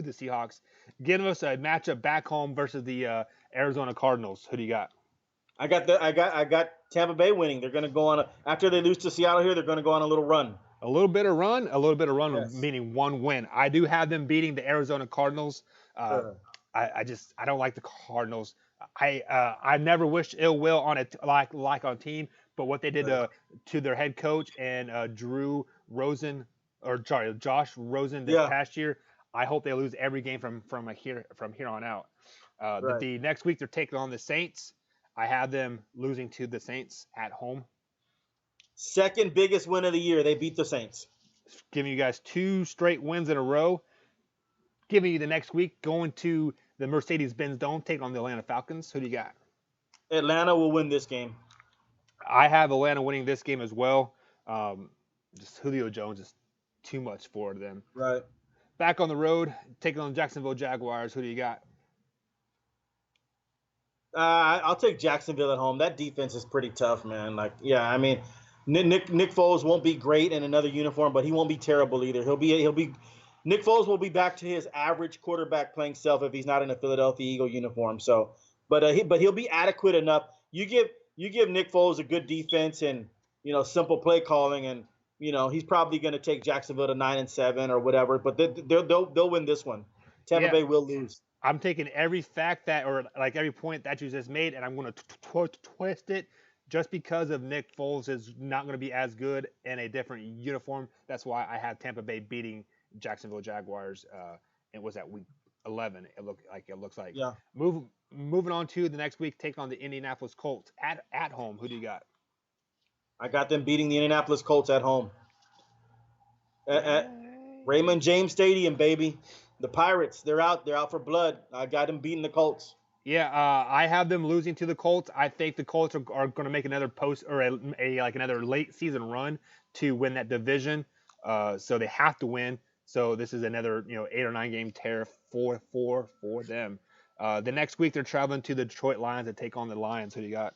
Seahawks, giving us a matchup back home versus the Arizona Cardinals. Who do you got? I got Tampa Bay winning. They're going to go on after they lose to Seattle here. They're going to go on a little run. A little bit of run, Yes. meaning one win. I do have them beating the Arizona Cardinals. I don't like the Cardinals. I never wished ill will on it like on a team, but what they did to their head coach and Josh Rosen this past year, I hope they lose every game from here on out. The next week they're taking on the Saints. I have them losing to the Saints at home. Second biggest win of the year. They beat the Saints. Giving you guys 2 straight wins in a row. Giving you the next week going to the Mercedes-Benz Dome, taking on the Atlanta Falcons. Who do you got? Atlanta will win this game. I have Atlanta winning this game as well. Just Julio Jones is too much for them. Right. Back on the road, taking on Jacksonville Jaguars. Who do you got? I'll take Jacksonville at home. That defense is pretty tough, man. I mean, Nick Foles won't be great in another uniform, but he won't be terrible either. Nick Foles will be back to his average quarterback playing self if he's not in a Philadelphia Eagle uniform. So, but he'll be adequate enough. You you give Nick Foles a good defense and simple play calling, and he's probably going to take Jacksonville to 9-7 or whatever. But they'll win this one. Tampa Yeah, Bay will lose. I'm taking every fact that, or like every point that you just made, and I'm going to twist it just because of Nick Foles is not going to be as good in a different uniform. That's why I have Tampa Bay beating Jacksonville Jaguars. It was at week 11. It looks like Yeah, moving on to the next week, take on the Indianapolis Colts at home. Who do you got? I got them beating the Indianapolis Colts at home at Raymond James Stadium, baby. The Pirates, they're out. They're out for blood. I got them beating the Colts. Yeah, I have them losing to the Colts. I think the Colts are going to make another post or another late season run to win that division. So they have to win. So this is another 8 or 9 game tear for them. The next week they're traveling to the Detroit Lions to take on the Lions. Who do you got?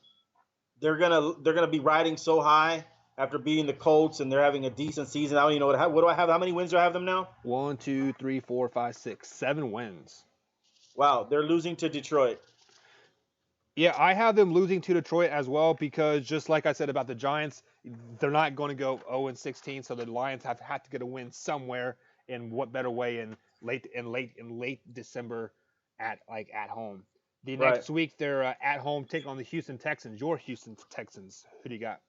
They're gonna be riding so high after beating the Colts, and they're having a decent season. I don't even know what do I have. How many wins do I have them now? 1, 2, 3, 4, 5, 6, 7 wins. Wow, they're losing to Detroit. Yeah, I have them losing to Detroit as well because just like I said about the Giants, they're not going to go 0-16, so the Lions have had to get a win somewhere. In what better way in late December at home. The Right. next week they're at home taking on the Houston Texans. Your Houston Texans. Who do you got?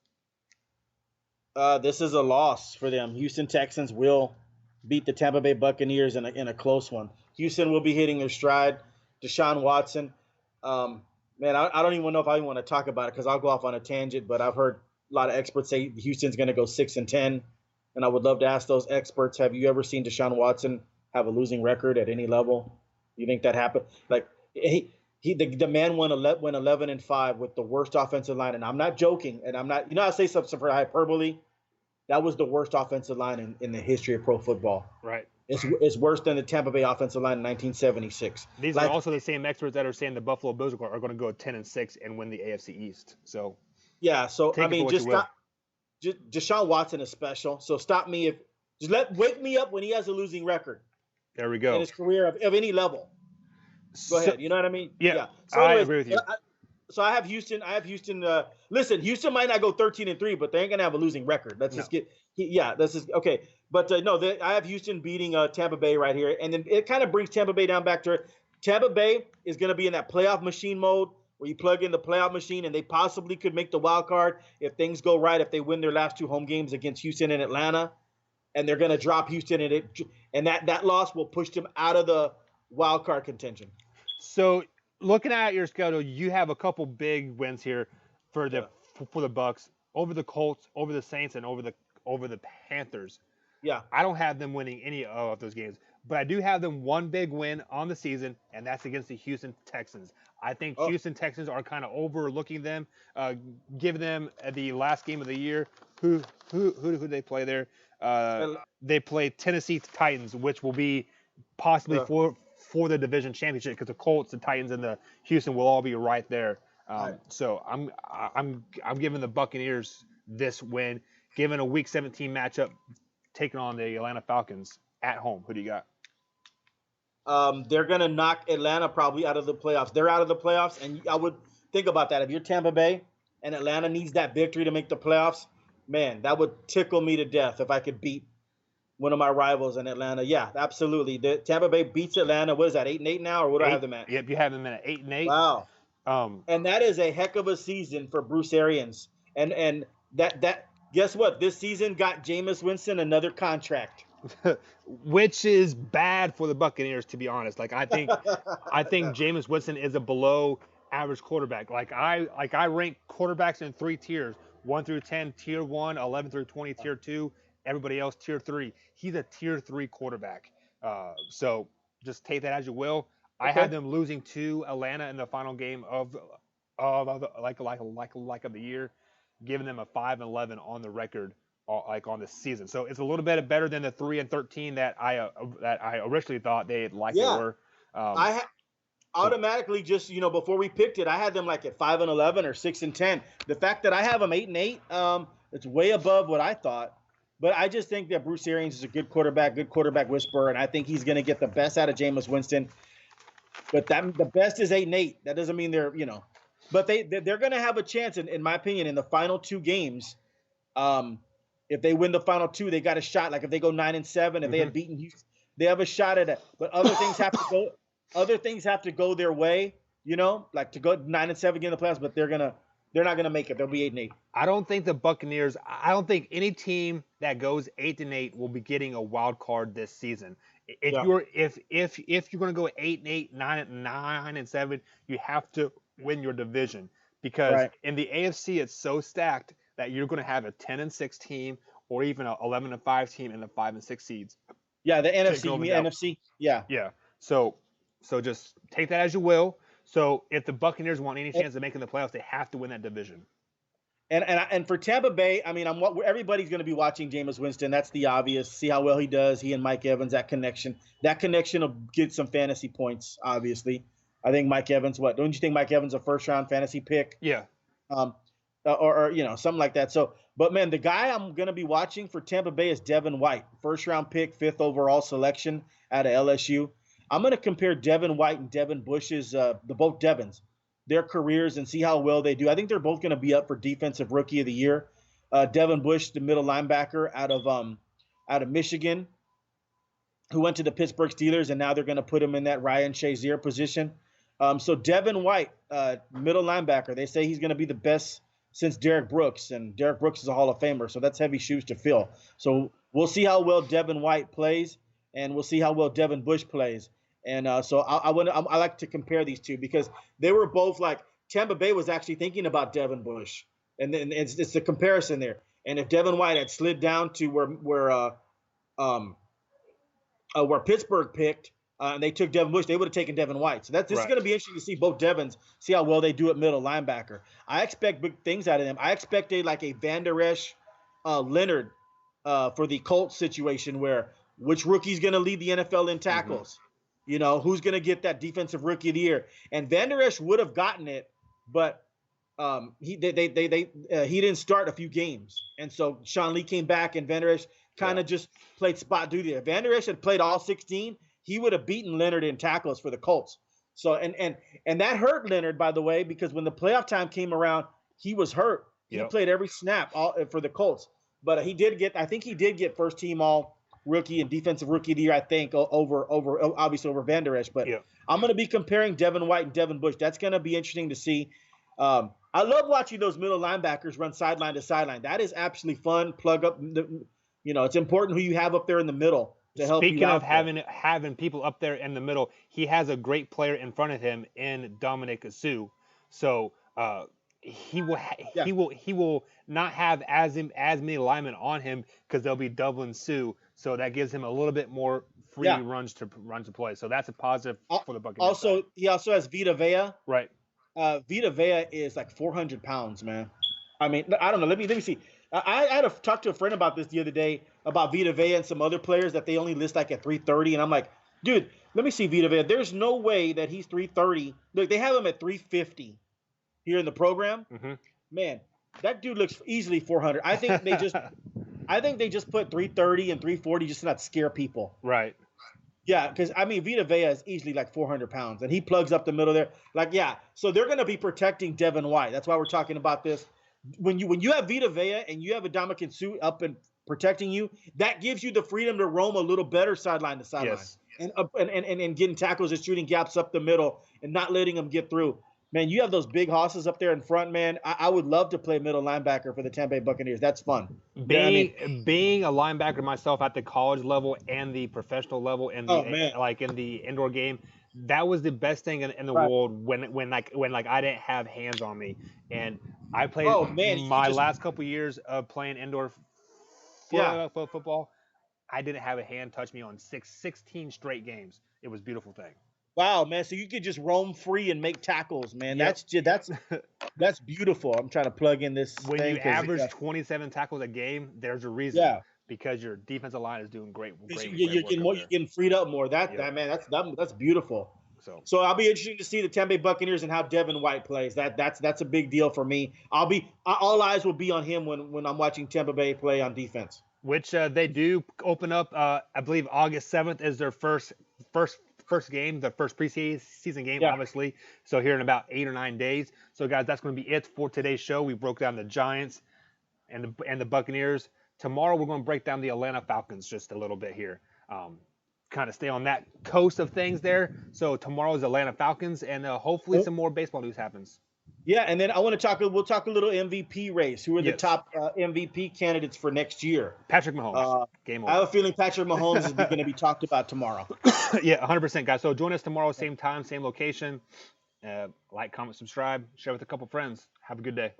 This is a loss for them. Houston Texans will beat the Tampa Bay Buccaneers in a close one. Houston will be hitting their stride. Deshaun Watson. Man, I don't even know if I even want to talk about it because I'll go off on a tangent. But I've heard a lot of experts say Houston's going to go 6-10, and I would love to ask those experts: have you ever seen Deshaun Watson have a losing record at any level? You think that happened? Like the man went 11-5 with the worst offensive line, and I'm not joking, and I'm not. I say something for hyperbole. That was the worst offensive line in the history of pro football. Right. It's worse than the Tampa Bay offensive line in 1976. These are also the same experts that are saying the Buffalo Bills are going to go 10-6 and win the AFC East. So yeah, so I mean, just stop. Deshaun Watson is special. So stop me wake me up when he has a losing record. There we go. In his career of any level. Go ahead. You know what I mean? Yeah. So I agree with you. So I have Houston. Listen, Houston might not go 13-3, but they ain't gonna have a losing record. Let's just okay. But no, I have Houston beating Tampa Bay right here, and then it kind of brings Tampa Bay down back to Tampa Bay is gonna be in that playoff machine mode where you plug in the playoff machine, and they possibly could make the wild card if things go right. If they win their last 2 home games against Houston and Atlanta, and they're gonna drop Houston, and that loss will push them out of the wild card contention. So looking at your schedule, you have a couple big wins here for the Bucs over the Colts, over the Saints, and over the Panthers. Yeah. I don't have them winning any of those games, but I do have them one big win on the season, and that's against the Houston Texans. I think Houston Texans are kind of overlooking them, giving them the last game of the year. Who they play there? They play Tennessee Titans, which will be possibly for the division championship because the Colts, the Titans, and the Houston will all be right there. So I'm giving the Buccaneers this win, given a Week 17 matchup, taking on the Atlanta Falcons at home. Who do you got? They're gonna knock Atlanta probably out of the playoffs. They're out of the playoffs, and I would think about that. If you're Tampa Bay and Atlanta needs that victory to make the playoffs, man, that would tickle me to death if I could beat one of my rivals in Atlanta. Yeah, absolutely. The Tampa Bay beats Atlanta. What is that, 8-8 now, or what do I have them at? Yep, you have them at 8-8. Wow. And that is a heck of a season for Bruce Arians. And that guess what? This season got Jameis Winston another contract. Which is bad for the Buccaneers, to be honest. Like I think Jameis Winston is a below average quarterback. Like I rank quarterbacks in 3 tiers: 1 through 10, tier 1; 11 through 20, tier 2; everybody else, tier 3. He's a tier 3 quarterback. So just take that as you will. I had them losing to Atlanta in the final game of the year, giving them a 5-11 on the record, on the season. So it's a little bit better than the 3-13 that I originally thought they were. I automatically just before we picked it, I had them like at 5-11 or 6-10. The fact that I have them 8-8, it's way above what I thought. But I just think that Bruce Arians is a good quarterback whisperer, and I think he's going to get the best out of Jameis Winston. But the best is 8-8. That doesn't mean they're but they're going to have a chance, in my opinion, in the final two games. Um, if they win the final two, they got a shot. Like if they go 9-7, if they Mm-hmm. had beaten Houston, they have a shot at it. But other things have to go. Other things have to go their way. Like to go 9-7 get in the playoffs. But they're not gonna make it. They'll be 8-8. I don't think the Buccaneers. I don't think any team that goes 8-8 will be getting a wild card this season. If Yeah. you're if you're going to go 8-8, 9-7, you have to win your division because Right. in the AFC it's so stacked that you're going to have a 10-6 team or even a 11-5 team in the 5 and 6 seeds Yeah. The taking NFC. You over mean the out. NFC? Yeah. Yeah. So just take that as you will. So if the Buccaneers want any And chance of making the playoffs, they have to win that division. and for Tampa Bay, I mean, everybody's going to be watching Jameis Winston. That's the obvious. See how well he does. He and Mike Evans, that connection. That connection will get some fantasy points. Obviously, I think Mike Evans. What don't you think Mike Evans a first round fantasy pick? Yeah. Um, or something like that. So, but man, the guy I'm going to be watching for Tampa Bay is Devin White, first round pick, fifth overall selection out of LSU. I'm going to compare Devin White and Devin Bush's the both Devins, their careers, and see how well they do. I think they're both going to be up for defensive rookie of the year. Devin Bush, the middle linebacker out of Michigan, who went to the Pittsburgh Steelers, and now they're going to put him in that Ryan Shazier position. So Devin White, middle linebacker, they say he's going to be the best since Derek Brooks, and Derek Brooks is a Hall of Famer, so that's heavy shoes to fill. So we'll see how well Devin White plays, and we'll see how well Devin Bush plays. And so I like to compare these two because they were both like Tampa Bay was actually thinking about Devin Bush, and then it's the comparison there. And if Devin White had slid down to where Pittsburgh picked, and they took Devin Bush, they would have taken Devin White. So this is Right. going to be interesting to see both Devins, see how well they do at middle linebacker. I expect big things out of them. I expect a Van Der Esch, Leonard for the Colts situation where which rookie's going to lead the NFL in tackles? Who's going to get that defensive rookie of the year? And Van Der Esch would have gotten it, but he didn't start a few games, and so Sean Lee came back, and Van Der Esch kind of just played spot duty. If Van Der Esch had played all 16, he would have beaten Leonard in tackles for the Colts. So and that hurt Leonard, by the way, because when the playoff time came around, he was hurt. He played every snap for the Colts, but he did get first team all rookie and defensive rookie of the year, I think, over obviously over Van Der Esch. But I'm going to be comparing Devin White and Devin Bush. That's going to be interesting to see. I love watching those middle linebackers run sideline to sideline. That is absolutely fun. Plug up, it's important who you have up there in the middle to help you out. Speaking of having people up there in the middle, he has a great player in front of him in Dominic Sue. So he will not have as many linemen on him because they'll be doubling Sue. So that gives him a little bit more free runs to play. So that's a positive for the Buccaneers. Also, he also has Vita Vea. Right. Vita Vea is like 400 pounds, man. I mean, I don't know. Let me see. I had to talk to a friend about this the other day about Vita Vea and some other players that they only list like at 330, and I'm like, dude, let me see Vita Vea. There's no way that he's 330. Look, they have him at 350 here in the program. Mm-hmm. Man, that dude looks easily 400. I think they just put 330 and 340 just to not scare people. Right. Yeah, because I mean, Vita Vea is easily like 400 pounds, and he plugs up the middle there. So they're going to be protecting Devin White. That's why we're talking about this. When you have Vita Vea and you have a Dominican Sue up and protecting you, that gives you the freedom to roam a little better sideline to sideline, and getting tackles and shooting gaps up the middle and not letting them get through. Man, you have those big hosses up there in front, man. I would love to play middle linebacker for the Tampa Bay Buccaneers. That's fun. Being a linebacker myself at the college level and the professional level and in the indoor game, that was the best thing in the world when I didn't have hands on me. And I played last couple years of playing indoor football. I didn't have a hand touch me on 16 straight games. It was a beautiful thing. Wow, man! So you could just roam free and make tackles, man. Yep. That's beautiful. I'm trying to plug in this. When you average 27 tackles a game, there's a reason. Yeah. Because your defensive line is doing great. You're getting freed up more. That's beautiful. So I'll be interested to see the Tampa Bay Buccaneers and how Devin White plays. That's a big deal for me. All eyes will be on him when I'm watching Tampa Bay play on defense. Which they do open up. I believe August 7th is their first first game, the first preseason game, Yeah. obviously. So here in about 8 or 9 days. So guys, that's going to be it for today's show. We broke down the Giants and the Buccaneers. Tomorrow we're going to break down the Atlanta Falcons just a little bit here. Kind of stay on that coast of things there. So tomorrow is Atlanta Falcons, and hopefully some more baseball news happens. Yeah, and then I want to talk. We'll talk a little MVP race. Who are the Yes. top MVP candidates for next year? Patrick Mahomes. Game I have over. a feeling Patrick Mahomes is going to be talked about tomorrow. Yeah, 100%, guys. So join us tomorrow, same time, same location. Like, comment, subscribe, share with a couple friends. Have a good day.